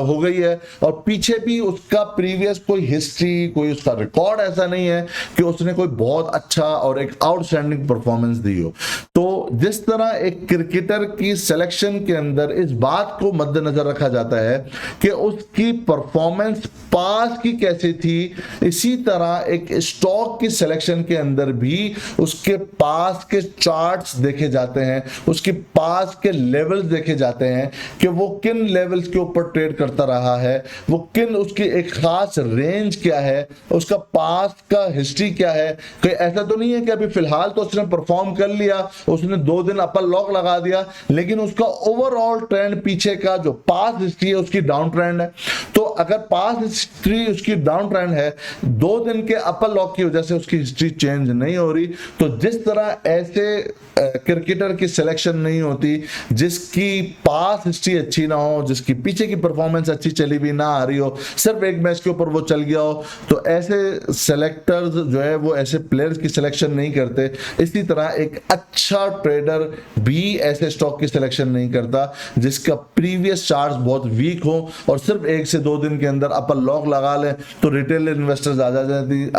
हो गई है, और पीछे भी उसका प्रीवियस कोई हिस्ट्री, कोई उसका रिकॉर्ड ऐसा नहीं है कि उसने कोई बहुत अच्छा और एक आउटस्टैंडिंग परफॉर्मेंस दी हो। तो जिस तरह एक क्रिकेटर की सिलेक्शन के अंदर इस बात को मद्देनजर रखा जाता है कि उसकी परफॉर्मेंस पास की कैसी थी, इसी तरह एक स्टॉक की सिलेक्शन के अंदर भी उसके पास के चार्ट्स देखे जाते हैं, उसके पास के लेवल्स देखे जाते हैं कि वो किन लेवल्स के ऊपर ट्रेड करता रहा है, वो किन, उसकी एक खास रेंज क्या है, उसका पास का हिस्ट्री क्या है। कोई ऐसा तो नहीं है कि अभी फिलहाल तो उसने परफॉर्म कर लिया, उसने 2 दिन अपर लॉक लगा दिया, लेकिन उसका ओवरऑल ट्रेंड पीछे का जो पास हिस्ट्री है उसकी डाउन ट्रेंड है। तो अगर पास हिस्ट्री उसकी डाउन ट्रेंड है, 2 दिन के अपर लॉक की वजह से उसकी हिस्ट्री चेंज नहीं हो रही, तो जिस तरह ऐसे क्रिकेटर की सिलेक्शन नहीं होती जिसकी पास हिस्ट्री अच्छी ना हो, जिसकी पीछे की परफॉर्मेंस अच्छी चली भी ना आ रही हो, सिर्फ एक मैच के ऊपर वो चल गया हो, तो ऐसे सेलेक्टर्स जो है वो ऐसे प्लेयर्स की सिलेक्शन नहीं करते। इसी तरह एक अच्छा ट्रेडर भी ऐसे स्टॉक की सिलेक्शन नहीं करता करता जिसका प्रीवियस चार्ट्स बहुत वीक हो और सिर्फ 1 से 2 दिन के अंदर अपर लॉक लगा लें तो रिटेल इन्वेस्टर्स आ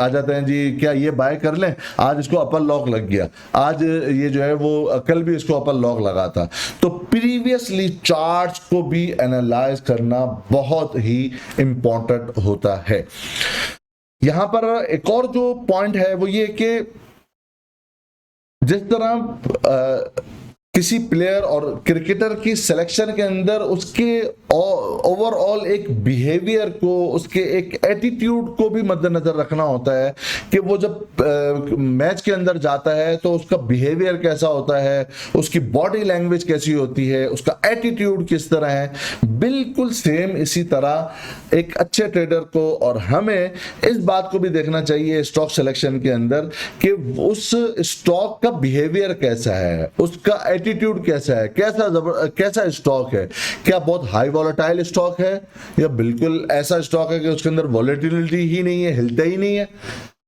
जाते हैं, जी क्या ये बाय कर लें, आज इसको अपर लॉक लग गया, आज ये जो है वो कल भी इसको अपर लॉक लगा था। तो प्रीवियसली चार्ट्स को भी एनालाइज करना बहुत ही इंपॉर्टेंट होता है। यहां पर एक और जो पॉइंट है वो ये कि जिस तरह किसी प्लेयर और क्रिकेटर की सिलेक्शन के अंदर उसके ओवरऑल एक बिहेवियर को, उसके एक एटीट्यूड को भी मद्देनजर रखना होता है कि वो जब मैच के अंदर जाता है तो उसका बिहेवियर कैसा होता है, उसकी बॉडी लैंग्वेज कैसी होती है, उसका एटीट्यूड किस तरह है। बिल्कुल सेम इसी तरह एक अच्छे ट्रेडर को और हमें इस बात को भी देखना चाहिए स्टॉक सिलेक्शन के अंदर कि उस स्टॉक का बिहेवियर कैसा है, उसका एटीट्यूड कैसा है, कैसा स्टॉक है, क्या बहुत हाई वॉलेटाइल स्टॉक है या बिल्कुल ऐसा स्टॉक है कि उसके अंदर वॉलेटिलिटी ही नहीं है, हिलता ही नहीं है।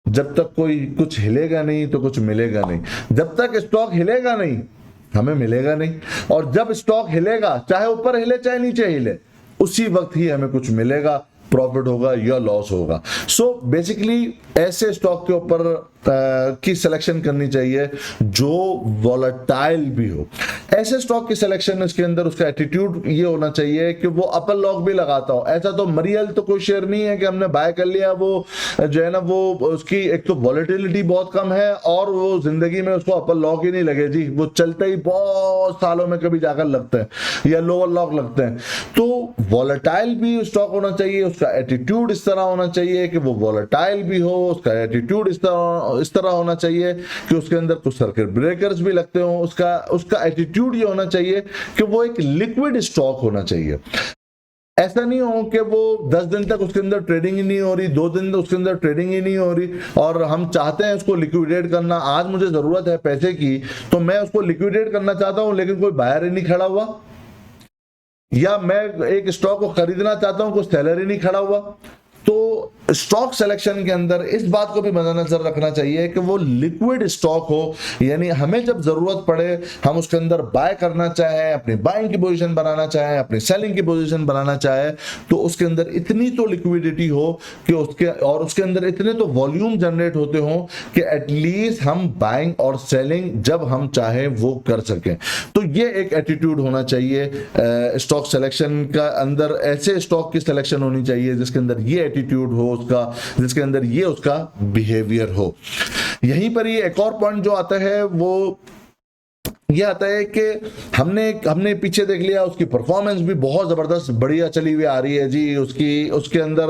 जब तक कोई कुछ हिलेगा नहीं तो कुछ मिलेगा नहीं, जब तक स्टॉक हिलेगा नहीं हमें मिलेगा नहीं, और जब स्टॉक हिलेगा चाहे ऊपर हिले चाहे नीचे हिले उसी वक्त ही हमें कुछ मिलेगा, प्रॉफिट होगा या लॉस होगा। सो बेसिकली ऐसे स्टॉक के ऊपर की सिलेक्शन करनी चाहिए जो वॉलेटाइल भी हो। ऐसे स्टॉक की सिलेक्शन इसके अंदर उसका एटीट्यूड ये होना चाहिए कि वो अपर लॉक भी लगाता हो। ऐसा तो मरियल तो कोई शेयर नहीं है कि हमने बाय कर लिया, वो जो है ना वो उसकी एक तो वॉलेटिलिटी बहुत कम है और वो जिंदगी में उसको अपर लॉक ही नहीं लगे जी, वो चलते ही बहुत सालों में कभी जाकर लगते हैं या लोअर लॉक लगते हैं। तो वॉलेटाइल भी स्टॉक होना चाहिए, उसका एटीट्यूड इस तरह होना चाहिए कि वो वॉलेटाइल भी हो, उसका एटीट्यूड इस तरह होना चाहिए कि उसके अंदर कुछ सर्किट ब्रेकर्स भी लगते हो, उसका एटीट्यूड ये होना चाहिए कि वो एक लिक्विड स्टॉक होना चाहिए। ऐसा नहीं हो कि वो 10 दिन तक उसके अंदर ट्रेडिंग ही नहीं हो रही, 2 दिन तक उसके अंदर ट्रेडिंग ही नहीं हो रही और हम चाहते हैं उसको लिक्विडेट करना। आज मुझे जरूरत है पैसे की तो मैं उसको लिक्विडेट करना चाहता हूं लेकिन कोई बायर ही नहीं खड़ा हुआ, या मैं एक स्टॉक को खरीदना चाहता हूं कोई सेलर ही नहीं खड़ा हुआ। तो स्टॉक सिलेक्शन के अंदर इस बात को भी मद्देनजर रखना चाहिए कि वो लिक्विड स्टॉक हो, यानी हमें जब जरूरत पड़े हम उसके अंदर बाय करना चाहें, अपनी बाइंग की पोजीशन बनाना चाहें, अपनी सेलिंग की पोजीशन बनाना चाहें, तो उसके अंदर इतनी तो लिक्विडिटी हो कि उसके अंदर इतने तो वॉल्यूम जनरेट होते हो कि एटलीस्ट हम बाइंग और सेलिंग जब हम चाहें वो कर सकें। तो ये एक एटीट्यूड होना चाहिए स्टॉक सिलेक्शन का अंदर। ऐसे स्टॉक की सिलेक्शन होनी चाहिए जिसके अंदर ये एटीट्यूड हो उसका, जिसके अंदर ये उसका बिहेवियर हो। यहीं पर ये एक और पॉइंट जो आता है वो ये आता है कि हमने पीछे देख लिया उसकी परफॉर्मेंस भी बहुत जबरदस्त बढ़िया चली हुई आ रही है जी, उसके अंदर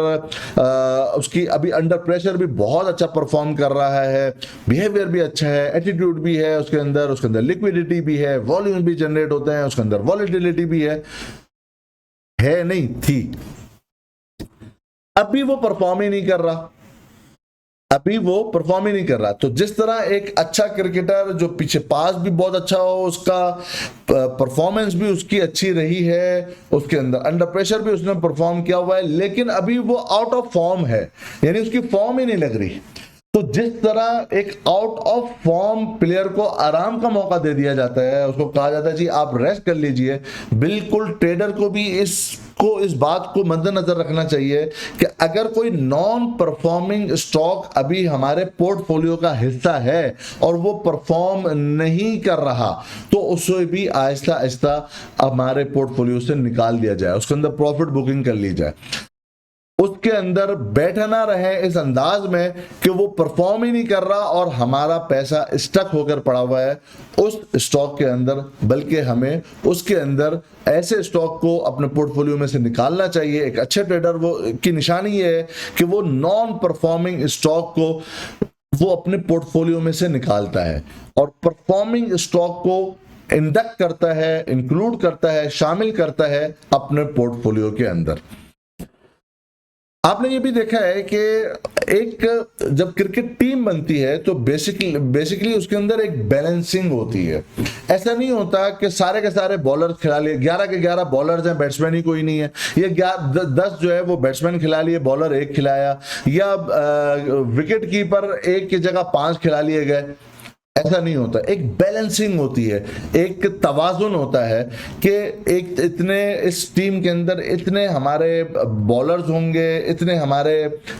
उसकी अभी अंडर प्रेशर भी बहुत अच्छा परफॉर्म कर रहा है, बिहेवियर भी अच्छा है, एटीट्यूड भी है उसके अंदर लिक्विडिटी भी है, वॉल्यूम भी जनरेट होते हैं, उसके अंदर वॉलेटिलिटी भी है नहीं थी। अभी वो परफॉर्म ही नहीं कर रहा। तो जिस तरह एक अच्छा क्रिकेटर जो पीछे पास भी बहुत अच्छा हो, उसका परफॉर्मेंस भी उसकी अच्छी रही है, उसके अंदर अंडर प्रेशर भी उसने परफॉर्म किया हुआ है, लेकिन अभी वो आउट ऑफ फॉर्म है, यानी उसकी फॉर्म ही नहीं लग रही। तो जिस तरह एक आउट ऑफ फॉर्म प्लेयर को आराम का मौका दे दिया जाता है, उसको कहा जाता है जी आप रेस्ट कर लीजिए, बिल्कुल ट्रेडर को भी इस बात को मद्देनजर रखना चाहिए कि अगर कोई नॉन परफॉर्मिंग स्टॉक अभी हमारे पोर्टफोलियो का हिस्सा है और वो परफॉर्म नहीं कर रहा तो उसे भी आहिस्ता आहिस्ता हमारे पोर्टफोलियो से निकाल दिया जाए, उसके अंदर प्रॉफिट बुकिंग कर ली जाए, उसके अंदर बैठा ना रहे इस अंदाज में कि वो परफॉर्म ही नहीं कर रहा और हमारा पैसा स्टक होकर पड़ा हुआ है उस स्टॉक के अंदर, बल्कि हमें उसके अंदर ऐसे स्टॉक को अपने पोर्टफोलियो में से निकालना चाहिए। एक अच्छे ट्रेडर की निशानी ये है कि वो नॉन परफॉर्मिंग स्टॉक को वो अपने पोर्टफोलियो में से निकालता है और परफॉर्मिंग स्टॉक को इंडक्ट करता है, इंक्लूड करता है, शामिल करता है अपने पोर्टफोलियो के अंदर। आपने ये भी देखा है कि एक जब क्रिकेट टीम बनती है तो बेसिकली उसके अंदर एक बैलेंसिंग होती है। ऐसा नहीं होता कि सारे के सारे बॉलर खिला लिए, 11 के 11 बॉलर्स हैं, बैट्समैन ही कोई नहीं है, ये 10 जो है वो बैट्समैन खिला लिए, बॉलर 1 खिलाया, या विकेट कीपर 1 की जगह 5 खिला लिए गए। ऐसा नहीं होता, एक बैलेंसिंग होती है, एक तवाजुन होता है कि एक इतने इस टीम के अंदर इतने हमारे बॉलर्स होंगे, इतने हमारे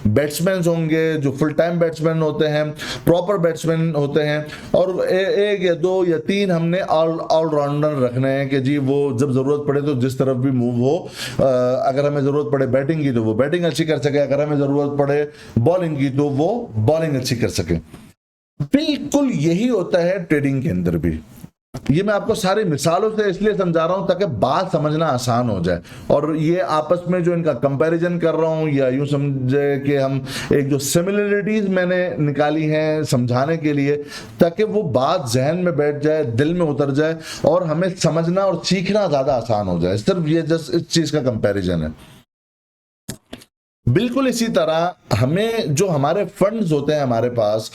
बैट्समैन होंगे जो फुल टाइम बैट्समैन होते हैं, प्रॉपर बैट्समैन होते हैं, और एक या दो या तीन हमने ऑलराउंडर रखने हैं कि जी वो जब जरूरत पड़े तो जिस तरफ भी मूव हो, अगर हमें जरूरत पड़े बैटिंग की तो वो बैटिंग अच्छी कर सके, अगर हमें जरूरत पड़े बॉलिंग की तो वो बॉलिंग अच्छी कर सके। बिल्कुल यही होता है ट्रेडिंग के अंदर भी। ये मैं आपको सारी मिसालों से इसलिए समझा रहा हूं ताकि बात समझना आसान हो जाए, और ये आपस में जो इनका कंपैरिजन कर रहा हूं, या यूं समझे कि हम एक जो सिमिलरिटीज मैंने निकाली हैं समझाने के लिए, ताकि वो बात जहन में बैठ जाए, दिल में उतर जाए, और हमें समझना और सीखना ज्यादा आसान हो जाए। सिर्फ ये जस्ट इस चीज का कंपैरिजन है। बिल्कुल इसी तरह हमें जो हमारे फंड्स होते हैं हमारे पास,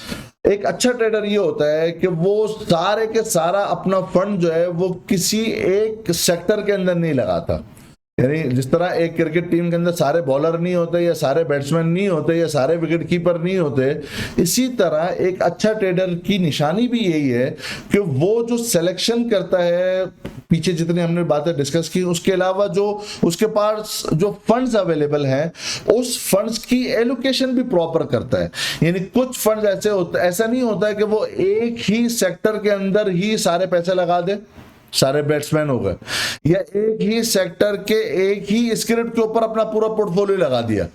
एक अच्छा ट्रेडर ये होता है कि वो सारे के सारा अपना फंड जो है वो किसी एक सेक्टर के अंदर नहीं लगाता। यानी जिस तरह एक क्रिकेट टीम के अंदर सारे बॉलर नहीं होते, या सारे बैट्समैन नहीं होते, या सारे विकेट कीपर नहीं होते, इसी तरह एक अच्छा ट्रेडर की निशानी भी यही है कि वो जो सिलेक्शन करता है, पीछे जितने हमने बातें डिस्कस की, उसके अलावा जो उसके पास जो फंड्स अवेलेबल हैं, उस फंड्स की एलोकेशन भी प्रॉपर करता है। यानी कुछ फंड्स ऐसे होते, ऐसा नहीं होता है कि वो एक ही सेक्टर के अंदर ही सारे पैसे लगा दे, सारे बैट्समैन हो गए, या एक ही सेक्टर के एक ही स्क्रिप्ट के ऊपर अपना पूरा पोर्टफोलियो लगा दिया।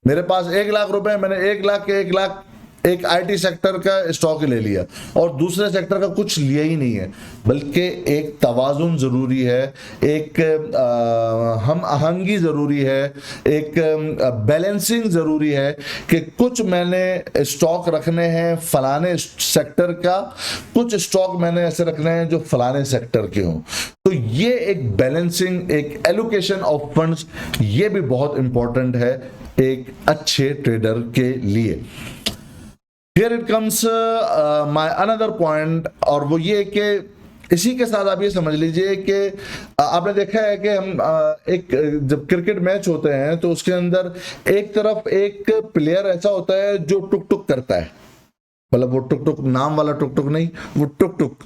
मेरे पास 1,00,000 रुपए, मैंने 1,00,000 एक आईटी सेक्टर का स्टॉक ले लिया और दूसरे सेक्टर का कुछ लिया ही नहीं है, बल्कि एक तवाजुन जरूरी है, एक हम आहंगी जरूरी है, एक बैलेंसिंग जरूरी है कि कुछ मैंने स्टॉक रखने हैं फलाने सेक्टर का, कुछ स्टॉक मैंने ऐसे रखने हैं जो फलाने सेक्टर के हों। तो ये एक बैलेंसिंग, एक एलोकेशन ऑफ फंड्स, ये भी बहुत इंपॉर्टेंट है एक अच्छे ट्रेडर के लिए। Here it comes my another point, और वो ये कि इसी के साथ आप ये समझ लीजिए कि आपने देखा है कि हम एक जब क्रिकेट मैच होते हैं तो उसके अंदर एक तरफ एक प्लेयर ऐसा होता है जो टुक टुक करता है, मतलब वो टुक टुक नाम वाला टुक टुक नहीं, वो टुक टुक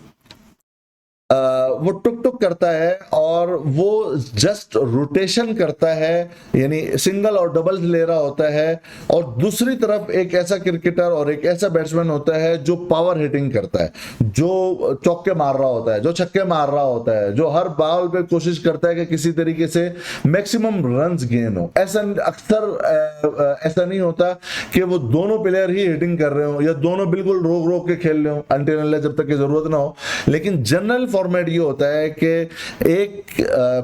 करता है, और वो जस्ट रोटेशन करता है, यानी सिंगल और डबल्स ले रहा होता है। और दूसरी तरफ एक ऐसा क्रिकेटर और एक ऐसा बैट्समैन होता है जो पावर हिटिंग करता है, जो चौके मार रहा होता है, जो छक्के मार रहा होता है, जो हर बॉल पे कोशिश करता है कि किसी तरीके से मैक्सिमम रन्स गेन हो। ऐसा अक्सर ऐसा नहीं होता कि वो दोनों प्लेयर ही हिटिंग कर रहे हो, या दोनों बिल्कुल रोक रोक के खेल रहे हो अनटिल जब तक की जरूरत ना हो। लेकिन जनरल फॉर्मेट ये होता है कि एक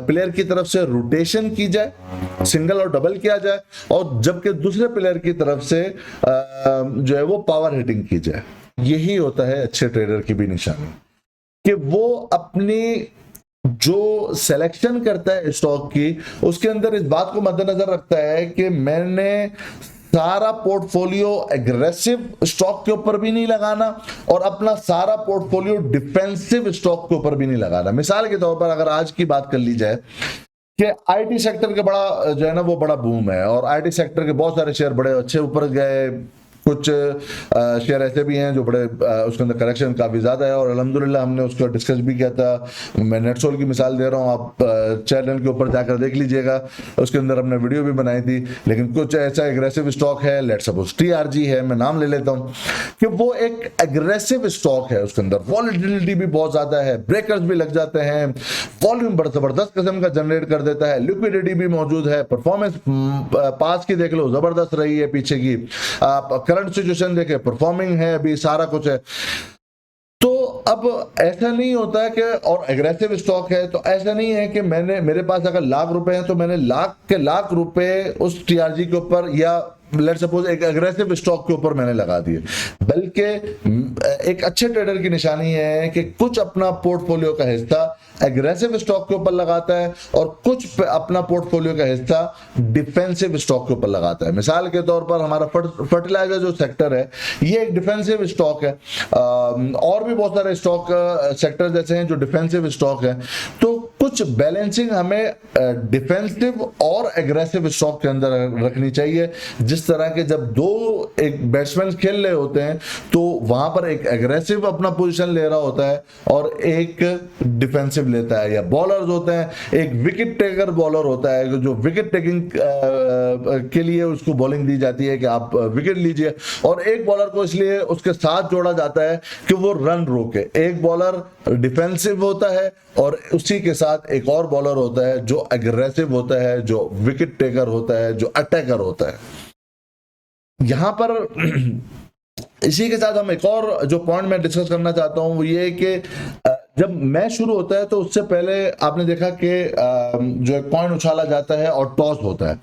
प्लेयर की तरफ से रोटेशन की जाए, सिंगल और डबल किया जाए, और जबकि दूसरे प्लेयर की तरफ से जो है वो पावर हिटिंग की जाए। यही होता है अच्छे ट्रेडर की भी निशानी, कि वो अपनी जो सिलेक्शन करता है स्टॉक की, उसके अंदर इस बात को मद्देनजर रखता है कि मैंने सारा पोर्टफोलियो एग्रेसिव स्टॉक के ऊपर भी नहीं लगाना, और अपना सारा पोर्टफोलियो डिफेंसिव स्टॉक के ऊपर भी नहीं लगाना। मिसाल के तौर पर अगर आज की बात कर ली जाए कि आईटी सेक्टर के बड़ा जो है ना वो बड़ा बूम है, और आईटी सेक्टर के बहुत सारे शेयर बड़े अच्छे ऊपर गए, कुछ शेयर ऐसे भी हैं जो बड़े उसके अंदर करेक्शन काफ़ी ज़्यादा है, और अल्हम्दुलिल्लाह हमने उसको डिस्कस भी किया था। मैं नेटसोल की मिसाल दे रहा हूँ, आप चैनल के ऊपर जाकर देख लीजिएगा, उसके अंदर हमने वीडियो भी बनाई थी। लेकिन कुछ ऐसा एग्रेसिव स्टॉक है, लेट्स सपोज TRG है, मैं नाम ले लेता हूँ, कि वो एक एग्रेसिव स्टॉक है, उसके अंदर वॉलेटिलिटी भी बहुत ज़्यादा है, ब्रेकर्स भी लग जाते हैं, वॉल्यूम बड़ा ज़बरदस्त किस्म का जनरेट कर देता है, लिक्विडिटी भी मौजूद है, परफॉर्मेंस पास की देख लो ज़बरदस्त रही है पीछे की, आप करंट सिचुएशन देखे, परफॉर्मिंग है, अभी सारा कुछ है। तो अब ऐसा नहीं होता है कि, और एग्रेसिव स्टॉक है, तो ऐसा नहीं है कि मेरे पास अगर लाख रुपए हैं तो मैंने लाख के लाख रुपए उस TRG के ऊपर या लेट्स सपोज एक एग्रेसिव स्टॉक के ऊपर मैंने लगा दिए। बल्कि एक अच्छे ट्रेडर की निशानी है कि कुछ अपना पोर्टफोलियो का हिस्सा एग्रेसिव स्टॉक के ऊपर लगाता है, और कुछ अपना पोर्टफोलियो का हिस्सा डिफेंसिव स्टॉक के ऊपर लगाता है। मिसाल के तौर पर हमारा फर्टिलाइजर जो सेक्टर है, ये एक डिफेंसिव स्टॉक है, और भी बहुत सारे स्टॉक सेक्टर जैसे हैं जो डिफेंसिव स्टॉक है। तो कुछ कुछ बैलेंसिंग हमें डिफेंसिव और एग्रेसिव स्टॉक के अंदर रखनी चाहिए। जिस तरह के जब दो एक बैट्समैन खेल रहे होते हैं तो वहां पर एक एग्रेसिव अपना पोजीशन ले रहा होता है और एक डिफेंसिव लेता है, या बॉलर्स होते हैं एक विकेट टेकर बॉलर होता है जो विकेट टेकिंग के लिए उसको बॉलिंग दी जाती है कि आप विकेट लीजिए, और एक बॉलर को इसलिए उसके साथ जोड़ा जाता है कि वो रन रोके। एक बॉलर डिफेंसिव होता है और उसी के साथ एक और बॉलर होता है जो एग्रेसिव होता है, जो विकेट टेकर होता है, जो अटैकर होता है। यहां पर इसी के साथ हम एक और जो पॉइंट मैं डिस्कस करना चाहता हूं वो ये कि जब मैच शुरू होता है तो उससे पहले आपने देखा कि जो एक कॉइन उछाला जाता है और टॉस होता है।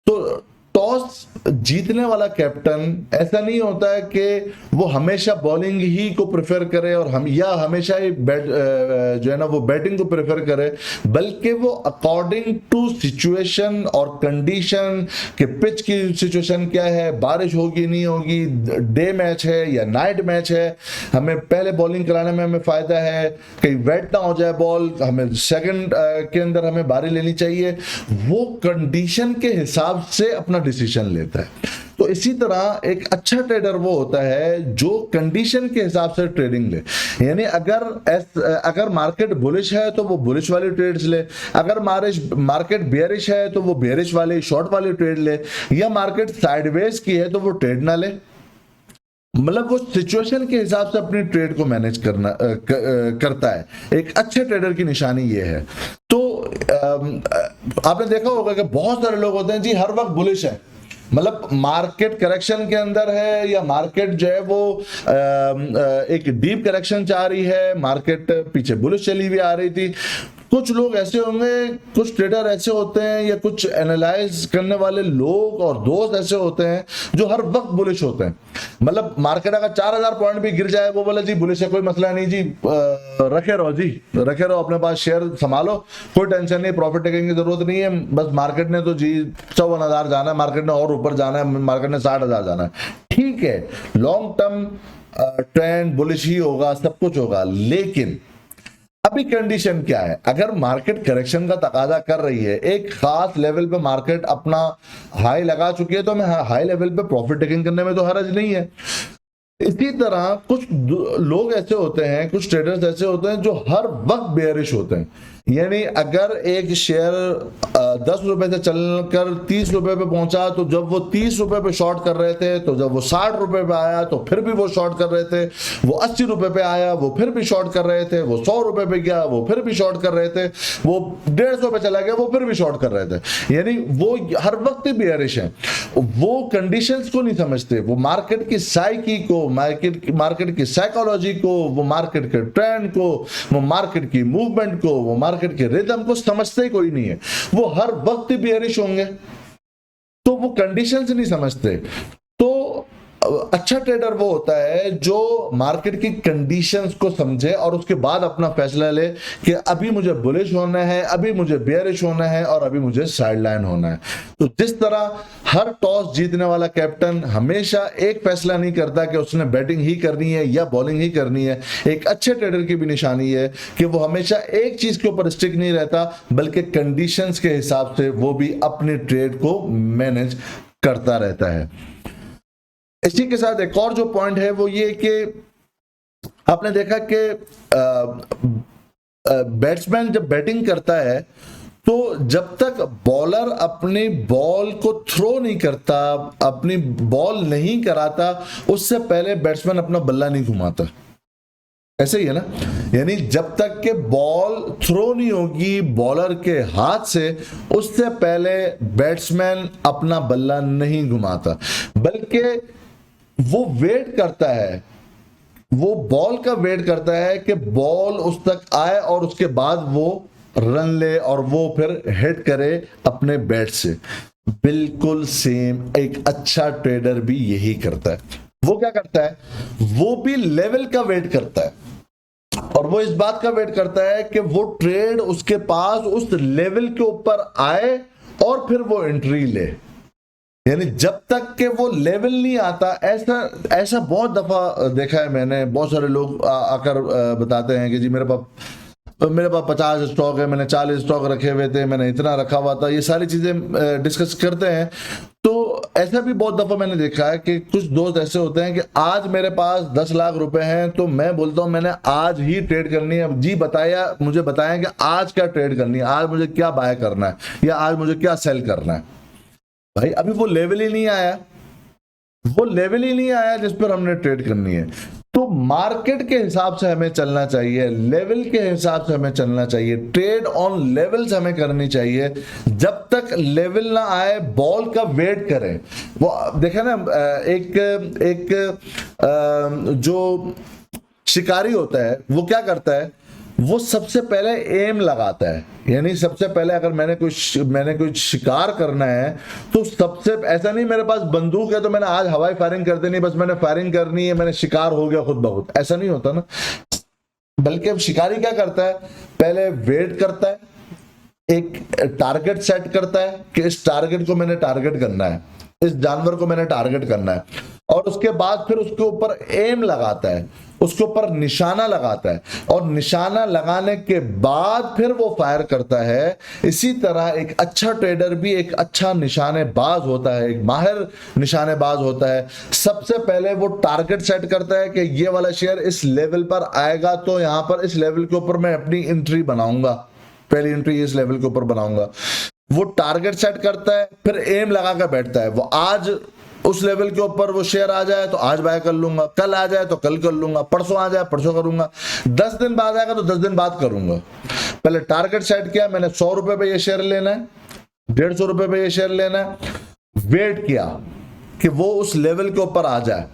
तो टॉस जीतने वाला कैप्टन ऐसा नहीं होता है कि वो हमेशा बॉलिंग ही को प्रेफर करे और हम या हमेशा ही जो है ना वो बैटिंग को प्रेफर करे, बल्कि वो अकॉर्डिंग टू सिचुएशन और कंडीशन के पिच की सिचुएशन क्या है, बारिश होगी नहीं होगी, डे मैच है या नाइट मैच है, हमें पहले बॉलिंग कराने में हमें फायदा है, कहीं वेट ना हो जाए बॉल, हमें सेकंड के अंदर हमें बारी लेनी चाहिए, वो कंडीशन के हिसाब से अपना डिसीजन लेता है। तो इसी तरह एक अच्छा ट्रेडर वो होता है जो कंडीशन के हिसाब से ट्रेडिंग ले। यानी अगर मार्केट बुलिश है तो वो बुलिश वाली ट्रेड्स ले, अगर मार्केट बेयरिश है तो वो बेयरिश वाली शॉर्ट वाली ट्रेड ले, या मार्केट साइडवेज की है तो वो ट्रेड ना ले। मतलब वो सिचुएशन के हिसाब से अपनी ट्रेड को मैनेज करता है। एक अच्छे ट्रेडर की निशानी ये है। तो आपने देखा होगा कि बहुत सारे लोग होते हैं जी हर वक्त बुलिश है, मतलब मार्केट करेक्शन के अंदर है या मार्केट जो है वो एक डीप करेक्शन चाह रही है, मार्केट पीछे बुलिश चली हुई आ रही थी। कुछ लोग ऐसे होंगे, कुछ ट्रेडर ऐसे होते हैं या कुछ एनालाइज करने वाले लोग और दोस्त ऐसे होते हैं जो हर वक्त बुलिश होते हैं। मतलब मार्केट अगर 4000 पॉइंट भी गिर जाए वो बोले जी बुलिश है, कोई मसला नहीं जी, रखे रहो जी, रखे रहो, अपने पास शेयर संभालो, कोई टेंशन नहीं, प्रॉफिट टेकिंग की जरूरत नहीं है, बस मार्केट ने तो जी 54,000 जाना है, मार्केट ने और ऊपर जाना है, मार्केट ने 60,000 जाना है। ठीक है, लॉन्ग टर्म ट्रेंड बुलिश ही होगा, सब कुछ होगा, लेकिन अभी कंडीशन क्या है? अगर मार्केट करेक्शन का तकाजा कर रही है, एक खास लेवल पे मार्केट अपना हाई लगा चुकी है, तो हमें हाई लेवल पे प्रॉफिट टेकिंग करने में तो हर्ज नहीं है। इसी तरह कुछ लोग ऐसे होते हैं, कुछ ट्रेडर्स ऐसे होते हैं जो हर वक्त बेयरिश होते हैं। यानी अगर एक शेयर 10 रुपए से चलकर 30 रुपए पे पहुंचा तो जब वो 30 रुपए पे शॉर्ट कर रहे थे, तो जब वो 60 रुपए पे आया तो फिर भी वो शॉर्ट कर रहे थे, वो 80 रुपए पे आया वो फिर भी शॉर्ट कर रहे थे, वो 100 रुपए पे गया वो फिर भी शॉर्ट कर रहे थे, वो 150 पे चला गया वो फिर भी शॉर्ट कर रहे थे। यानी वो हर वक्त बेयरिश है, वो कंडीशंस को नहीं समझते, वो मार्केट की साइकी को, मार्केट की साइकोलॉजी को, वो मार्केट के ट्रेंड को, वो मार्केट की मूवमेंट को, वो मार्केट के रिदम को समझते ही कोई नहीं है। वो हर वक्त बेयरिश होंगे, तो वो कंडीशंस नहीं समझते। तो अच्छा ट्रेडर वो होता है जो मार्केट की कंडीशंस को समझे और उसके बाद अपना फैसला ले कि अभी मुझे बुलिश होना है, अभी मुझे बेयरिश होना है और अभी मुझे साइडलाइन होना है। तो जिस तरह हर टॉस जीतने वाला कैप्टन हमेशा एक फैसला नहीं करता कि उसने बैटिंग ही करनी है या बॉलिंग ही करनी है, एक अच्छे ट्रेडर की भी निशानी है कि वो हमेशा एक चीज के ऊपर स्टिक नहीं रहता, बल्कि कंडीशंस के हिसाब से वो भी अपनी ट्रेड को मैनेज करता रहता है। इसी के साथ एक और जो पॉइंट है वो ये कि आपने देखा कि बैट्समैन जब बैटिंग करता है तो जब तक बॉलर अपनी बॉल को थ्रो नहीं करता, अपनी बॉल नहीं कराता, उससे पहले बैट्समैन अपना बल्ला नहीं घुमाता। ऐसे ही है ना, यानी जब तक के बॉल थ्रो नहीं होगी बॉलर के हाथ से, उससे पहले बैट्समैन अपना बल्ला नहीं घुमाता, बल्कि वो वेट करता है, वो बॉल का वेट करता है कि बॉल उस तक आए और उसके बाद वो रन ले और वो फिर हिट करे अपने बैट से। बिल्कुल सेम एक अच्छा ट्रेडर भी यही करता है। वो क्या करता है? वो भी लेवल का वेट करता है और वो इस बात का वेट करता है कि वो ट्रेड उसके पास उस लेवल के ऊपर आए और फिर वो एंट्री ले। यानी जब तक के वो लेवल नहीं आता, ऐसा बहुत दफा देखा है मैंने, बहुत सारे लोग आकर बताते हैं कि जी मेरे पास मेरे पास 50 स्टॉक है, मैंने 40 स्टॉक रखे हुए थे, मैंने इतना रखा हुआ था, ये सारी चीजें डिस्कस करते हैं। तो ऐसा भी बहुत दफा मैंने देखा है कि कुछ दोस्त ऐसे होते हैं कि आज मेरे पास 10 लाख रुपए हैं, तो मैं बोलता हूं मैंने आज ही ट्रेड करनी है, जी मुझे बताया कि आज क्या ट्रेड करनी है, आज मुझे क्या बाय करना है या आज मुझे क्या सेल करना है। भाई अभी वो लेवल ही नहीं आया, वो लेवल ही नहीं आया जिस पर हमने ट्रेड करनी है। तो मार्केट के हिसाब से हमें चलना चाहिए, लेवल के हिसाब से हमें चलना चाहिए, ट्रेड ऑन लेवल्स हमें करनी चाहिए। जब तक लेवल ना आए बॉल का वेट करें। वो देखे ना, एक जो शिकारी होता है वो क्या करता है, वो सबसे पहले एम लगाता है, यानी सबसे पहले अगर मैंने कोई शिकार करना है तो सबसे ऐसा नहीं मेरे पास बंदूक है तो मैंने आज हवाई फायरिंग कर देनी, बस मैंने फायरिंग करनी है, मैंने शिकार हो गया खुद ब खुद, ऐसा नहीं होता ना। बल्कि अब शिकारी क्या करता है, पहले वेट करता है, एक टारगेट सेट करता है कि इस टारगेट को मैंने टारगेट करना है, इस जानवर को मैंने टारगेट करना है, और उसके बाद फिर उसके ऊपर एम लगाता है, उसके ऊपर निशाना लगाता है, और निशाना लगाने के बाद फिर वो फायर करता है। इसी तरह एक अच्छा ट्रेडर भी एक अच्छा निशानेबाज होता है, एक माहिर निशानेबाज होता है। सबसे पहले वो टारगेट सेट करता है कि ये वाला शेयर इस लेवल पर आएगा तो यहां पर इस लेवल के ऊपर मैं अपनी एंट्री बनाऊंगा, पहली एंट्री इस लेवल के ऊपर बनाऊंगा। वो टारगेट सेट करता है, फिर एम लगा कर बैठता है, वो आज उस लेवल के ऊपर वो शेयर आ जाए तो आज बाय कर लूंगा, कल आ जाए तो कल कर लूंगा, परसों आ जाए परसों करूंगा, 10 दिन बाद आएगा तो 10 दिन बाद करूंगा। पहले टारगेट सेट किया, मैंने 100 रुपए पे ये शेयर लेना है, 150 रुपए पे ये शेयर लेना है, वेट किया कि वो उस लेवल के ऊपर आ जाए,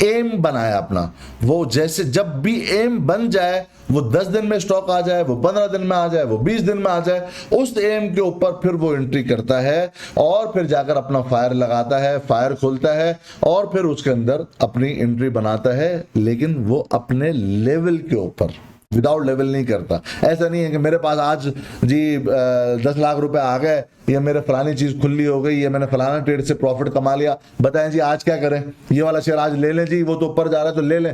एम बनाया अपना। वो जैसे जब भी एम बन जाए, वो 10 दिन में स्टॉक आ जाए, वो 15 दिन में आ जाए, वो 20 दिन में आ जाए, उस एम के ऊपर फिर वो एंट्री करता है और फिर जाकर अपना फायर लगाता है, फायर खोलता है और फिर उसके अंदर अपनी एंट्री बनाता है, लेकिन वो अपने लेवल के ऊपर, विदाउट लेवल नहीं करता। ऐसा नहीं है कि मेरे पास आज जी 10 लाख रुपए आ गए, या मेरे फलानी चीज खुली हो गई, या मैंने फलाना ट्रेड से प्रॉफिट कमा लिया, बताएं जी आज क्या करें, ये वाला शेयर आज ले लें जी, वो तो ऊपर जा रहा है तो ले लें।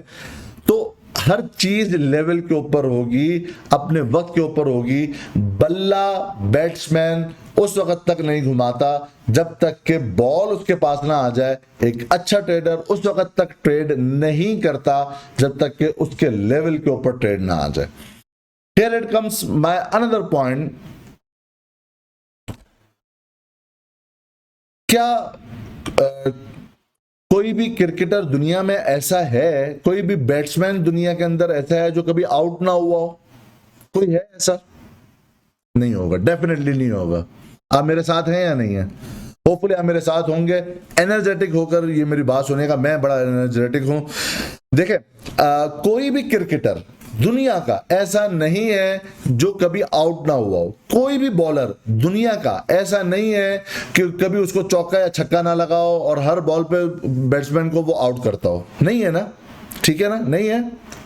तो हर चीज लेवल के ऊपर होगी, अपने वक्त के ऊपर होगी। बल्ला बैट्समैन उस वक्त तक नहीं घुमाता जब तक कि बॉल उसके पास ना आ जाए। एक अच्छा ट्रेडर उस वक्त तक ट्रेड नहीं करता जब तक कि उसके लेवल के ऊपर ट्रेड ना आ जाए। Here it comes my another point. क्या कोई भी क्रिकेटर दुनिया में ऐसा है, कोई भी बैट्समैन दुनिया के अंदर ऐसा है जो कभी आउट ना हुआ हो? कोई है ऐसा? नहीं होगा, डेफिनेटली नहीं होगा। आप मेरे साथ हैं या नहीं है? होपफुली आप मेरे साथ होंगे, एनर्जेटिक होकर ये मेरी बात सुनेगा। मैं बड़ा एनर्जेटिक हूं। देखें, कोई भी क्रिकेटर दुनिया का ऐसा नहीं है जो कभी आउट ना हुआ हो। कोई भी बॉलर दुनिया का ऐसा नहीं है कि कभी उसको चौका या छक्का ना लगा हो और हर बॉल पे बैट्समैन को वो आउट करता हो। नहीं है ना? ठीक है ना? नहीं है?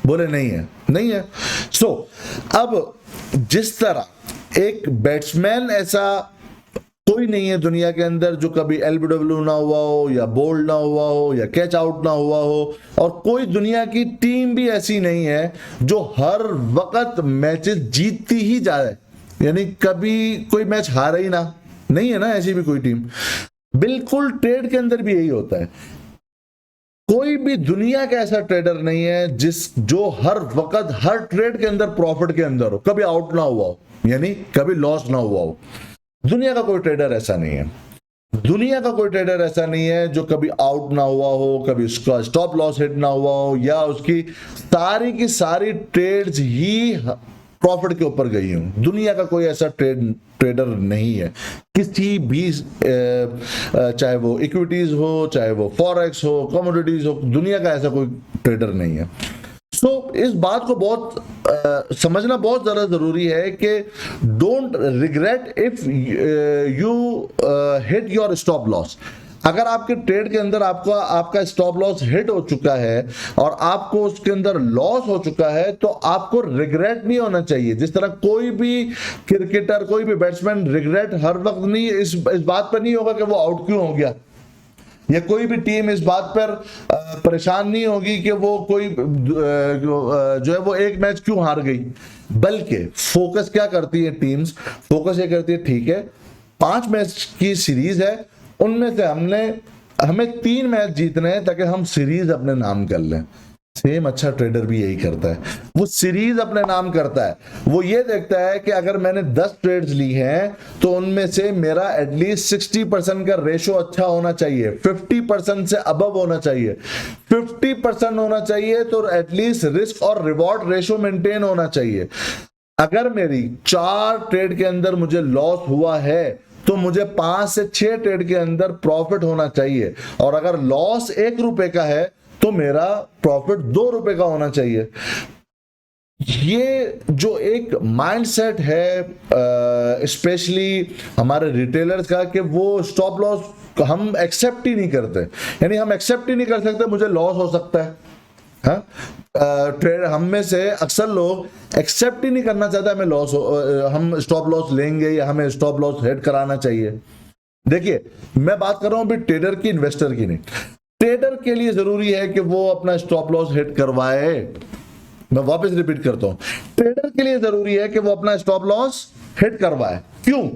बोले नहीं है, नहीं है। सो अब जिस तरह एक बैट्समैन ऐसा कोई नहीं है दुनिया के अंदर जो कभी एलबीडब्ल्यू ना हुआ हो, या बोल्ड ना हुआ हो, या कैच आउट ना हुआ हो, और कोई दुनिया की टीम भी ऐसी नहीं है जो हर वक्त मैचेस जीतती ही जाए, यानी कभी कोई मैच हारे ही ना। नहीं है ना ऐसी भी कोई टीम। बिल्कुल ट्रेड के अंदर भी यही होता है। कोई भी दुनिया का ऐसा ट्रेडर नहीं है जो हर वक्त हर ट्रेड के अंदर प्रॉफिट के अंदर हो, कभी आउट ना हुआ हो, यानी कभी लॉस ना हुआ हो। दुनिया का कोई ट्रेडर ऐसा नहीं है। दुनिया का कोई ट्रेडर ऐसा नहीं है जो कभी आउट ना हुआ हो, कभी उसका स्टॉप लॉस हिट ना हुआ हो, या उसकी सारी की सारी ट्रेड्स ही प्रॉफिट के ऊपर गई हूं। दुनिया का कोई ऐसा ट्रेडर नहीं है किसी भी, चाहे वो इक्विटीज हो, चाहे वो फॉरेक्स हो, कमोडिटीज हो, दुनिया का ऐसा कोई ट्रेडर नहीं है। तो इस बात को बहुत समझना बहुत ज्यादा जरूरी है कि don't regret if you hit your stop loss. अगर आपके ट्रेड के अंदर आपका स्टॉप लॉस हिट हो चुका है और आपको उसके अंदर लॉस हो चुका है, तो आपको रिग्रेट नहीं होना चाहिए। जिस तरह कोई भी क्रिकेटर, कोई भी बैट्समैन रिग्रेट हर वक्त नहीं, इस बात पर नहीं होगा कि वो आउट क्यों हो गया। या कोई भी टीम इस बात पर परेशान नहीं होगी कि वो कोई जो है वो एक मैच क्यों हार गई, बल्कि फोकस क्या करती है टीम्स, फोकस ये करती है ठीक है 5 मैच की सीरीज है, उनमें से हमें 3 मैच जीतने हैं ताकि हम सीरीज अपने नाम कर लें। सेम अच्छा ट्रेडर भी यही करता है, वो सीरीज अपने नाम करता है। वो ये देखता है कि अगर मैंने 10 ट्रेड्स ली हैं तो उनमें से मेरा एटलीस्ट 60% का रेशो अच्छा होना चाहिए, 50% से अबव होना चाहिए, 50% होना चाहिए तो एटलीस्ट रिस्क और रिवॉर्ड रेशो मेंटेन होना चाहिए। अगर मेरी 4 ट्रेड के अंदर मुझे लॉस हुआ है तो मुझे 5 से 6 ट्रेड के अंदर प्रॉफिट होना चाहिए, और अगर लॉस 1 रुपए का है तो मेरा प्रॉफिट 2 रुपए का होना चाहिए। ये जो एक माइंडसेट है स्पेशली हमारे रिटेलर्स का, कि वो स्टॉप लॉस हम एक्सेप्ट ही नहीं करते, यानी हम एक्सेप्ट ही नहीं कर सकते मुझे लॉस हो सकता है। हाँ, ट्रेड हम में से अक्सर लोग एक्सेप्ट ही नहीं करना चाहते हमें लॉस हो, हम स्टॉप लॉस लेंगे या हमें स्टॉप लॉस हेड कराना चाहिए। देखिए मैं बात कर रहा हूं अभी ट्रेडर की, इन्वेस्टर की नहीं। ट्रेडर के लिए जरूरी है कि वो अपना स्टॉप लॉस हिट करवाए। मैं वापस रिपीट करता हूं, ट्रेडर के लिए जरूरी है कि वो अपना स्टॉप लॉस हिट करवाए। क्यों?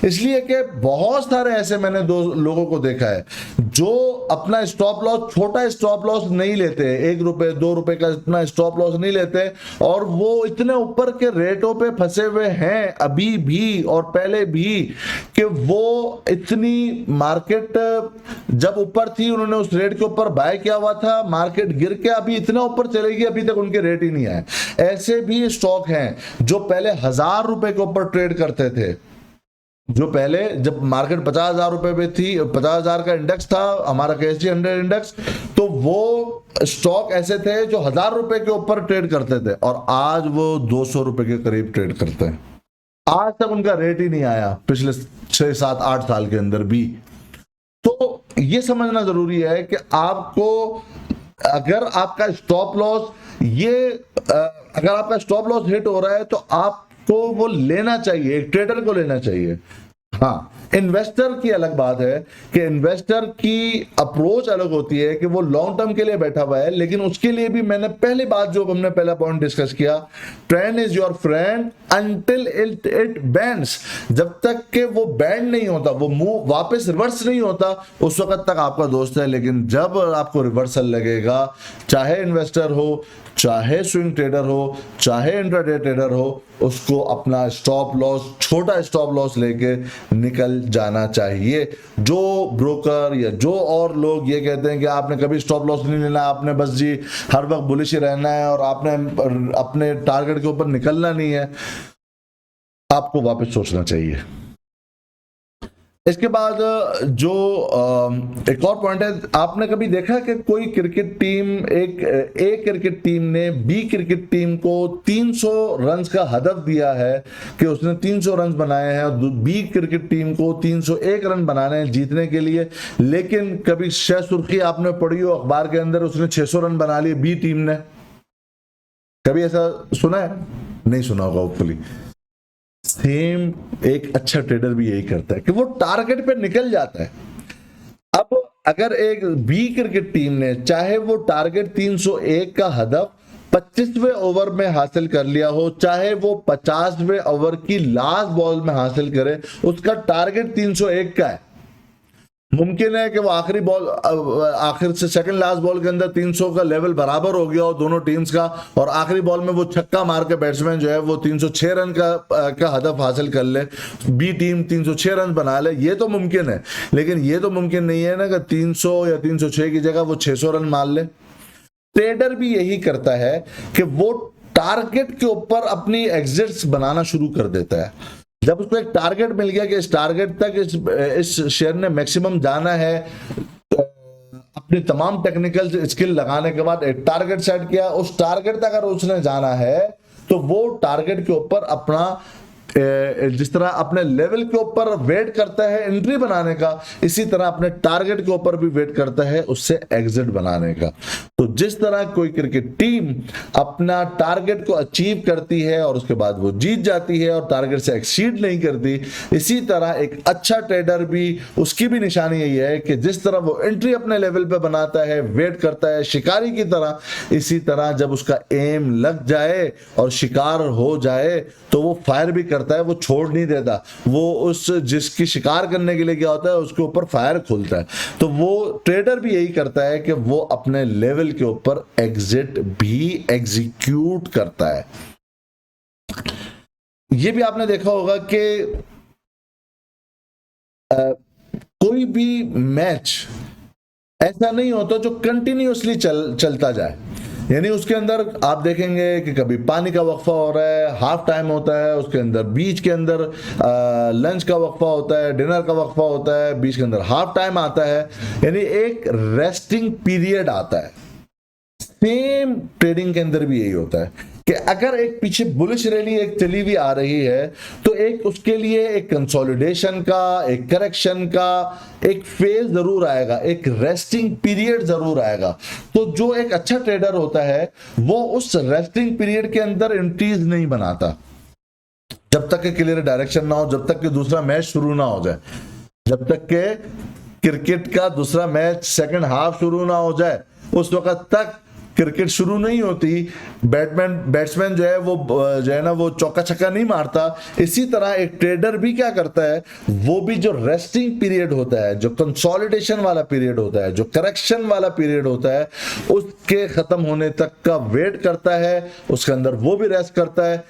इसलिए कि बहुत सारे ऐसे मैंने लोगों को देखा है जो अपना स्टॉप लॉस, छोटा स्टॉप लॉस नहीं लेते, 1 रुपए 2 रुपए का इतना स्टॉप लॉस नहीं लेते, और वो इतने ऊपर के रेटों पे फंसे हुए हैं अभी भी और पहले भी कि वो इतनी मार्केट जब ऊपर थी उन्होंने उस रेट के ऊपर बाय किया हुआ था, मार्केट गिर के अभी इतना ऊपर चलेगी, अभी तक उनके रेट ही नहीं आए। ऐसे भी स्टॉक हैं जो पहले 1000 रुपए के ऊपर ट्रेड करते थे, जो पहले जब मार्केट 50,000 रुपए पे थी, 50,000 का इंडेक्स था हमारा KSG 100 इंडेक्स, तो वो स्टॉक ऐसे थे जो 1000 रुपए के ऊपर ट्रेड करते थे और आज वो 200 रुपए के करीब ट्रेड करते हैं। आज तक उनका रेट ही नहीं आया पिछले 6 7 8 साल के अंदर भी। तो ये समझना जरूरी है कि आपको अगर आपका स्टॉप लॉस अगर आपका स्टॉप लॉस हिट हो रहा है तो आपको वो लेना चाहिए, एक ट्रेडर को लेना चाहिए। हाँ, इन्वेस्टर की अलग बात है कि इन्वेस्टर की अप्रोच अलग होती है कि वो लॉन्ग टर्म के लिए बैठा हुआ है, लेकिन उसके लिए भी मैंने पहली बात जो हमने पहला पॉइंट डिस्कस किया, trend is your friend until it bands. जब तक कि वो बैंड नहीं होता, वो मूव वापस रिवर्स नहीं होता, उस वक्त तक आपका दोस्त है। लेकिन जब आपको रिवर्सल लगेगा, चाहे इन्वेस्टर हो, चाहे स्विंग ट्रेडर हो, चाहे इंट्राडे ट्रेडर हो, उसको अपना स्टॉप लॉस, छोटा स्टॉप लॉस लेके निकल जाना चाहिए। जो ब्रोकर या जो और लोग ये कहते हैं कि आपने कभी स्टॉप लॉस नहीं लेना, आपने बस जी हर वक्त बुलिश ही रहना है और आपने अपने टारगेट के ऊपर निकलना नहीं है, आपको वापस सोचना चाहिए। इसके बाद जो एक और पॉइंट है, आपने कभी देखा कि कोई क्रिकेट टीम, एक क्रिकेट टीम ने बी क्रिकेट टीम को 300 रन का हदफ दिया है कि उसने 300 रन बनाए हैं, और बी क्रिकेट टीम को 301 रन बनाने हैं जीतने के लिए, लेकिन कभी शह सुर्खी आपने पढ़ी हो अखबार के अंदर, उसने 600 रन बना लिए बी टीम ने? कभी ऐसा सुना है? नहीं सुना होगा होपफुली। सेम एक अच्छा ट्रेडर भी यही करता है कि वो टारगेट पे निकल जाता है। अब अगर एक बी क्रिकेट टीम ने, चाहे वो टारगेट 301 का हदफ 25वें ओवर में हासिल कर लिया हो, चाहे वो 50वें ओवर की लास्ट बॉल में हासिल करे, उसका टारगेट 301 का है। मुमकिन है कि वो आखिरी बॉल, आखिर से सेकंड लास्ट बॉल के अंदर 300 का लेवल बराबर हो गया हो दोनों टीम्स का, और आखिरी बॉल में वो छक्का मार के बैट्समैन जो है वो 306 रन का हदफ हासिल कर ले, बी टीम 306 रन बना ले। ये तो मुमकिन है, लेकिन ये तो मुमकिन नहीं है ना कि 300 या 306 की जगह वो 600 रन मार ले। ट्रेडर भी यही करता है कि वो टारगेट के ऊपर अपनी एग्जिट्स बनाना शुरू कर देता है। जब उसको एक टारगेट मिल गया कि इस टारगेट तक इस शेयर ने मैक्सिमम जाना है, अपनी तमाम टेक्निकल स्किल लगाने के बाद एक टारगेट सेट किया, उस टारगेट तक अगर उसने जाना है तो वो टारगेट के ऊपर अपना जिस तरह अपने लेवल के ऊपर वेट करता है एंट्री बनाने का, इसी तरह अपने टारगेट के ऊपर भी वेट करता है उससे एग्जिट बनाने का। तो जिस तरह कोई क्रिकेट टीम अपना टारगेट को अचीव करती है और उसके बाद वो जीत जाती है और टारगेट से एक्सीड नहीं करती, इसी तरह एक अच्छा ट्रेडर भी, उसकी भी निशानी यही है कि जिस तरह वो एंट्री अपने लेवल पे बनाता है, वेट करता है शिकारी की तरह, इसी तरह जब उसका एम लग जाए और शिकार हो जाए तो वो फायर भी करता है, वो छोड़ नहीं देता, वो उस जिसकी शिकार करने के लिए क्या होता है उसके ऊपर फायर खोलता है। तो वो ट्रेडर भी यही करता है कि वो अपने लेवल के ऊपर एग्जिट भी एग्जीक्यूट करता है। ये भी आपने देखा होगा कि कोई भी मैच ऐसा नहीं होता जो कंटिन्यूअसली चलता जाए, यानी उसके अंदर आप देखेंगे कि कभी पानी का वक्फा हो रहा है, हाफ टाइम होता है, उसके अंदर बीच के अंदर लंच का वक्फा होता है, डिनर का वक्फा होता है, बीच के अंदर हाफ टाइम आता है, यानी एक रेस्टिंग पीरियड आता है। सेम ट्रेडिंग के अंदर भी यही होता है कि अगर एक पीछे बुलिश रैली एक चली हुई आ रही है तो एक उसके लिए एक कंसोलिडेशन का, एक करेक्शन का एक फेज जरूर आएगा, एक रेस्टिंग पीरियड जरूर आएगा। तो जो एक अच्छा ट्रेडर होता है वो उस रेस्टिंग पीरियड के अंदर एंट्रीज नहीं बनाता जब तक कि क्लियर डायरेक्शन ना हो, जब तक कि दूसरा मैच शुरू ना हो जाए, जब तक कि क्रिकेट का दूसरा मैच सेकंड हाफ शुरू ना हो जाए, उस वक्त तक क्रिकेट शुरू नहीं होती। बैट्समैन जो है वो चौका छक्का नहीं मारता। इसी तरह एक ट्रेडर भी क्या करता है, वो भी जो रेस्टिंग पीरियड होता है, जो कंसोलिडेशन वाला पीरियड होता है, जो करेक्शन वाला पीरियड होता है, उसके खत्म होने तक का वेट करता है, उसके अंदर वो भी रेस्ट करता है।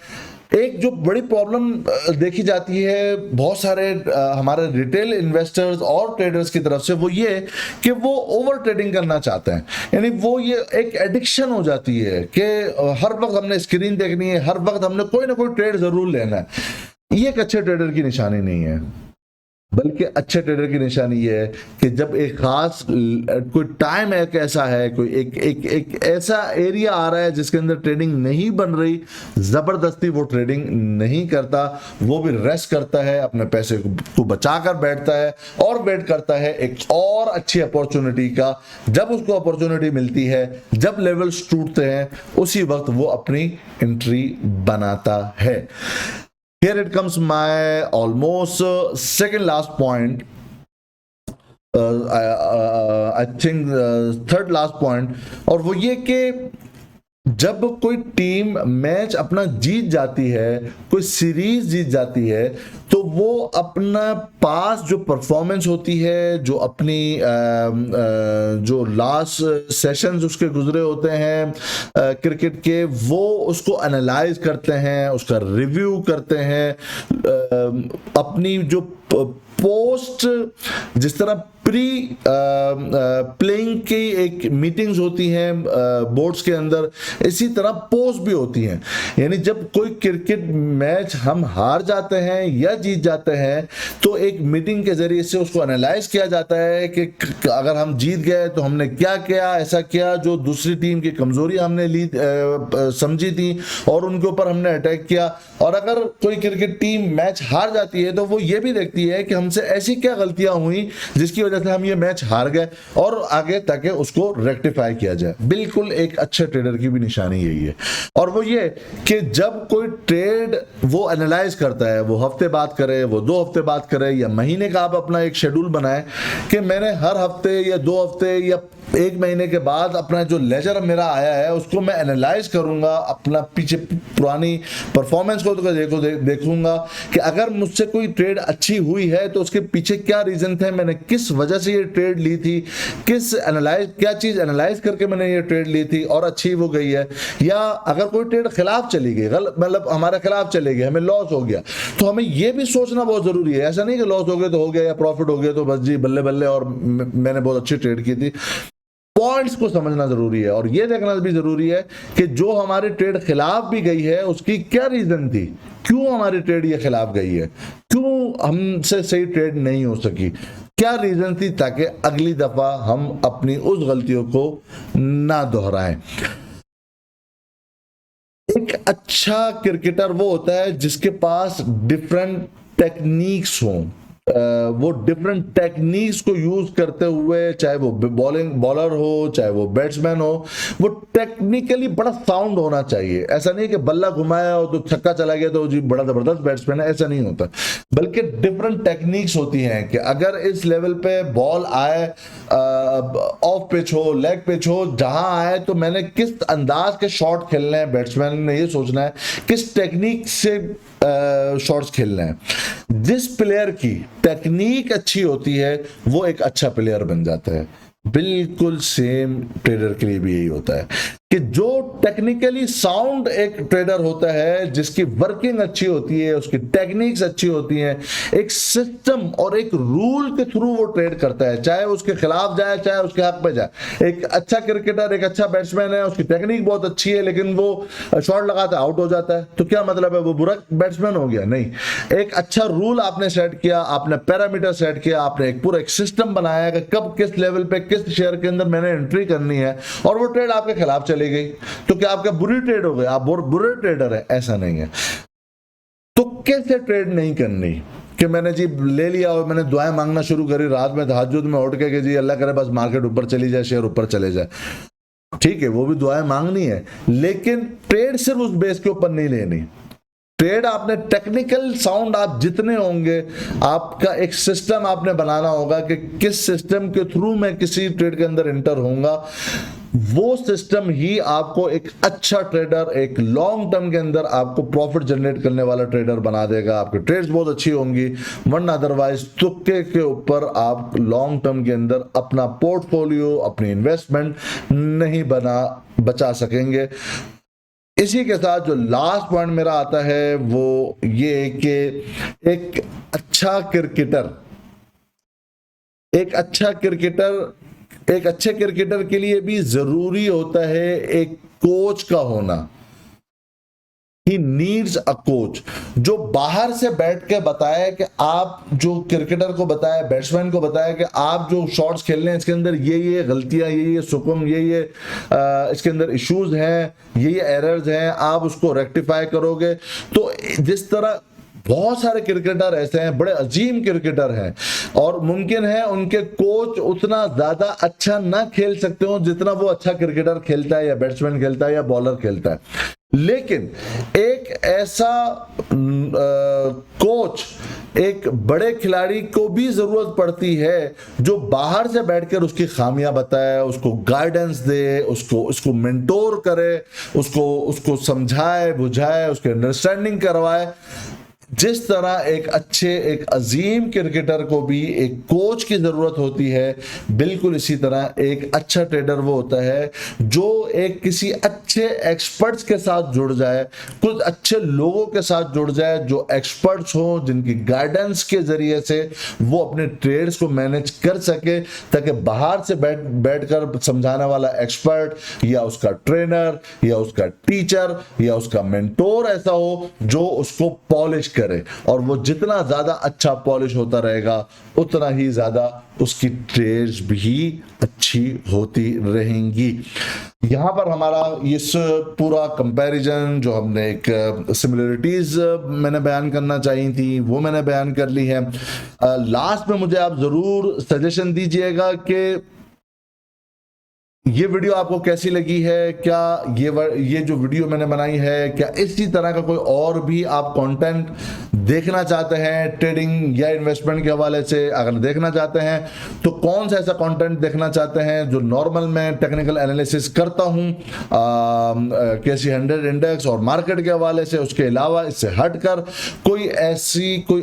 एक जो बड़ी प्रॉब्लम देखी जाती है बहुत सारे हमारे रिटेल इन्वेस्टर्स और ट्रेडर्स की तरफ से, वो ये कि वो ओवर ट्रेडिंग करना चाहते हैं, यानी वो ये एक एडिक्शन हो जाती है कि हर वक्त हमने स्क्रीन देखनी है, हर वक्त हमने कोई ना कोई ट्रेड जरूर लेना है। ये एक अच्छे ट्रेडर की निशानी नहीं है, बल्कि अच्छे ट्रेडर की निशानी ये है कि जब एक खास कोई टाइम एक ऐसा है, कोई एक ऐसा एरिया आ रहा है जिसके अंदर ट्रेडिंग नहीं बन रही, जबरदस्ती वो ट्रेडिंग नहीं करता, वो भी रेस्ट करता है, अपने पैसे को बचा कर बैठता है और वेट करता है एक और अच्छी अपॉर्चुनिटी का। जब उसको अपॉर्चुनिटी मिलती है, जब लेवल्स टूटते हैं, उसी वक्त वो अपनी एंट्री बनाता है। Here it comes my almost second last point. I think third last point, और वो ये कि जब कोई टीम मैच अपना जीत जाती है, कोई सीरीज जीत जाती है, तो वो अपना पास जो परफॉर्मेंस होती है, जो अपनी जो लास्ट सेशंस उसके गुजरे होते हैं क्रिकेट के, वो उसको एनालाइज करते हैं, उसका रिव्यू करते हैं, अपनी जो पोस्ट, जिस तरह प्री प्लेइंग की एक मीटिंग्स होती हैं बोर्ड्स के अंदर, इसी तरह पोस्ट भी होती हैं। यानी जब कोई क्रिकेट मैच हम हार जाते हैं या जीत जाते हैं तो एक मीटिंग के जरिए से उसको एनालाइज किया जाता है कि अगर हम जीत गए तो हमने क्या किया, ऐसा किया जो दूसरी टीम की कमजोरी हमने ली समझी थी और उनके ऊपर हमने अटैक किया। और अगर कोई क्रिकेट टीम मैच हार जाती है तो वो ये भी देखती है कि हमसे ऐसी क्या गलतियां हुई जिसकी वजह से हम ये मैच हार गए, और आगे ताकि उसको रेक्टिफाई किया जाए। बिल्कुल एक अच्छे ट्रेडर की भी निशानी यही है। और वो ये कि जब कोई ट्रेड वो एनालाइज करता है, वो हफ्ते बाद करे, वो 2 हफ्ते बाद करे, या महीने का आप अपना एक शेड्यूल बनाए कि मैंने हर हफ्ते या 2 हफ्ते या 1 महीने के बाद अपना जो लेजर मेरा आया है उसको मैं एनालाइज करूंगा, अपना पीछे पुरानी परफॉर्मेंस को देखूंगा कि अगर मुझसे कोई ट्रेड अच्छी हुई है तो उसके पीछे क्या रीजन थे, मैंने किस वजह से ये ट्रेड ली थी, क्या चीज एनालाइज करके मैंने ये ट्रेड ली थी और अच्छी वो गई है। या अगर कोई ट्रेड खिलाफ चली गई, मतलब हमारे खिलाफ चले गए, हमें लॉस हो गया, तो हमें ये भी सोचना बहुत जरूरी है। ऐसा नहीं कि लॉस हो गया तो हो गया, या प्रॉफिट हो गया तो बस जी बल्ले बल्ले और मैंने बहुत अच्छी ट्रेड की थी। पॉइंट्स को समझना जरूरी है और यह देखना भी जरूरी है कि जो हमारी ट्रेड खिलाफ भी गई है उसकी क्या रीजन थी, क्यों हमारी ट्रेड ये खिलाफ गई है, क्यों हमसे सही ट्रेड नहीं हो सकी, क्या रीजन थी, ताकि अगली दफा हम अपनी उस गलतियों को ना दोहराएं। एक अच्छा क्रिकेटर वो होता है जिसके पास डिफरेंट टेक्निक्स हों, वो डिफरेंट टेक्निक्स को यूज करते हुए, चाहे वो बॉलर हो चाहे वो बैट्समैन हो, वो टेक्निकली बड़ा साउंड होना चाहिए। ऐसा नहीं कि बल्ला घुमाया हो तो छक्का चला गया तो जी बड़ा जबरदस्त बैट्समैन है, ऐसा नहीं होता। बल्कि डिफरेंट टेक्निक्स होती हैं कि अगर इस लेवल पे बॉल आए, ऑफ पिच हो लेग पिच हो, जहां आए तो मैंने किस अंदाज के शॉट खेलने हैं, बैट्समैन ने ये सोचना है किस टेक्निक से शॉट्स खेलने हैं। जिस प्लेयर की टेक्निक अच्छी होती है वो एक अच्छा प्लेयर बन जाता है। बिल्कुल सेम ट्रेडर के लिए भी यही होता है कि जो टेक्निकली साउंड एक ट्रेडर होता है, जिसकी वर्किंग अच्छी होती है, उसकी टेक्निक्स अच्छी होती हैं, एक सिस्टम और एक रूल के थ्रू वो ट्रेड करता है, चाहे उसके खिलाफ जाए चाहे उसके हक में जाए। एक अच्छा क्रिकेटर, एक अच्छा बैट्समैन है, उसकी टेक्निक बहुत अच्छी है लेकिन वो शॉट लगाता है आउट हो जाता है, तो क्या मतलब है, वो बुरा बैट्समैन हो गया? नहीं। एक अच्छा रूल आपने सेट किया, आपने पैरामीटर सेट किया, आपने एक पूरा एक सिस्टम बनाया कि कब किस लेवल पे किस शेयर के अंदर मैंने एंट्री करनी है, और वो ट्रेड आपके खिलाफ चली गई, तो क्या आपका बुरी ट्रेड हो गई, आप बुरे ट्रेडर है? ऐसा नहीं है। तो कैसे ट्रेड नहीं करनी कि मैंने जी ले लिया और मैंने दुआएं मांगना शुरू करी रात में तहज्जुद में उठ के कि जी अल्लाह करे बस मार्केट ऊपर चली जाए, शेयर ऊपर चले जाए। ठीक है, वो भी दुआएं मांगनी है, लेकिन ट्रेड सिर्फ उस बेस के ऊपर नहीं लेनी। ट्रेड आपने टेक्निकल साउंड आप जितने होंगे, आपका एक सिस्टम आपने बनाना होगा कि किस सिस्टम के थ्रू मैं किसी ट्रेड के अंदर एंटर होऊंगा। वो सिस्टम ही आपको एक अच्छा ट्रेडर, एक लॉन्ग टर्म के अंदर आपको प्रॉफिट जनरेट करने वाला ट्रेडर बना देगा। आपकी ट्रेड्स बहुत अच्छी होंगी, वरना अदरवाइज तुक्के के ऊपर आप लॉन्ग टर्म के अंदर अपना पोर्टफोलियो, अपनी इन्वेस्टमेंट नहीं बचा सकेंगे। इसी के साथ जो लास्ट पॉइंट मेरा आता है वो ये कि एक अच्छे क्रिकेटर के लिए भी जरूरी होता है एक कोच का होना। He needs a coach जो बाहर से बैठ के बताए कि आप जो क्रिकेटर को बताए, बैट्समैन को बताए कि आप जो शॉट्स खेलने हैं इसके अंदर ये गलतियां, ये सुकून, ये इसके अंदर इश्यूज हैं, ये एरर्स हैं, आप उसको रेक्टिफाई करोगे। तो जिस तरह बहुत सारे क्रिकेटर ऐसे हैं, बड़े अजीम क्रिकेटर हैं, और मुमकिन है उनके कोच उतना ज्यादा अच्छा ना खेल सकते हो जितना वो अच्छा क्रिकेटर खेलता है, या बैट्समैन खेलता है, या बॉलर खेलता है। लेकिन एक ऐसा कोच एक बड़े खिलाड़ी को भी जरूरत पड़ती है जो बाहर से बैठकर उसकी खामियां बताए, उसको गाइडेंस दे, उसको मेंटोर करे, उसको समझाए बुझाए, उसके अंडरस्टैंडिंग करवाए। जिस तरह एक अजीम क्रिकेटर को भी एक कोच की जरूरत होती है, बिल्कुल इसी तरह एक अच्छा ट्रेडर वो होता है जो एक किसी अच्छे एक्सपर्ट्स के साथ जुड़ जाए, कुछ अच्छे लोगों के साथ जुड़ जाए जो एक्सपर्ट्स हो, जिनकी गाइडेंस के जरिए से वो अपने ट्रेड्स को मैनेज कर सके, ताकि बाहर से बैठकर समझाने वाला एक्सपर्ट या उसका ट्रेनर या उसका टीचर या उसका मेंटोर ऐसा हो जो उसको पॉलिश करे, और वो जितना ज्यादा अच्छा पॉलिश होता रहेगा उतना ही ज्यादा उसकी ट्रेड्स भी अच्छी होती रहेंगी। यहां पर हमारा इस पूरा कंपैरिजन जो हमने एक सिमिलरिटीज मैंने बयान करना चाहिए थी वो मैंने बयान कर ली है। लास्ट में मुझे आप जरूर सजेशन दीजिएगा कि ये वीडियो आपको कैसी लगी है, क्या ये जो वीडियो मैंने बनाई है, क्या इसी तरह का कोई और भी आप कंटेंट देखना चाहते हैं ट्रेडिंग या इन्वेस्टमेंट के हवाले से? अगर देखना चाहते हैं तो कौन सा ऐसा कंटेंट देखना चाहते हैं जो नॉर्मल मैं टेक्निकल एनालिसिस करता हूं KSE 100 इंडेक्स और मार्केट के हवाले से, उसके अलावा इससे हटकर कोई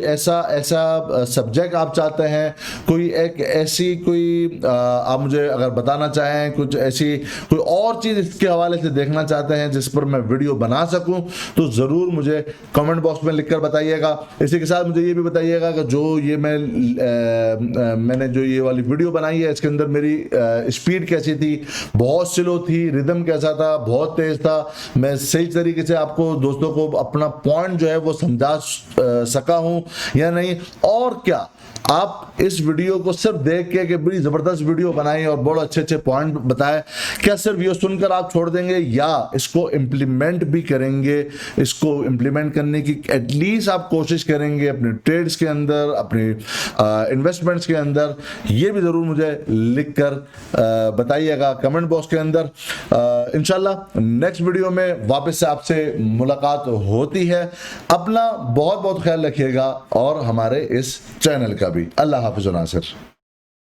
ऐसा सब्जेक्ट आप चाहते हैं, कोई आप मुझे अगर बताना चाहें, कुछ ऐसी कोई और चीज इसके हवाले से देखना चाहते हैं जिस पर मैं वीडियो बना सकूं, तो जरूर मुझे कमेंट बॉक्स में लिखकर बताइएगा। इसी के साथ मुझे ये भी बताइएगा कि जो ये मैंने जो ये वाली वीडियो बनाई है इसके अंदर मेरी स्पीड कैसी थी, बहुत स्लो थी, रिदम कैसा था, बहुत तेज था, मैं सही तरीके से आपको दोस्तों को अपना पॉइंट जो है वो समझा सका हूं या नहीं, और क्या आप इस वीडियो को सिर्फ देख के बड़ी जबरदस्त वीडियो बनाई और बहुत अच्छे अच्छे पॉइंट बताए, क्या सिर्फ ये सुनकर आप छोड़ देंगे या इसको इम्प्लीमेंट भी करेंगे? इसको इम्प्लीमेंट करने की एटलीस्ट आप कोशिश करेंगे अपने ट्रेड्स के अंदर, अपने इन्वेस्टमेंट्स के अंदर? ये भी जरूर मुझे लिखकर बताइएगा कमेंट बॉक्स के अंदर। इंशाल्लाह नेक्स्ट वीडियो में वापस से आपसे मुलाकात होती है। अपना बहुत बहुत ख्याल रखिएगा और हमारे इस चैनल का भी। अल्लाह हाफिज़ नासिर।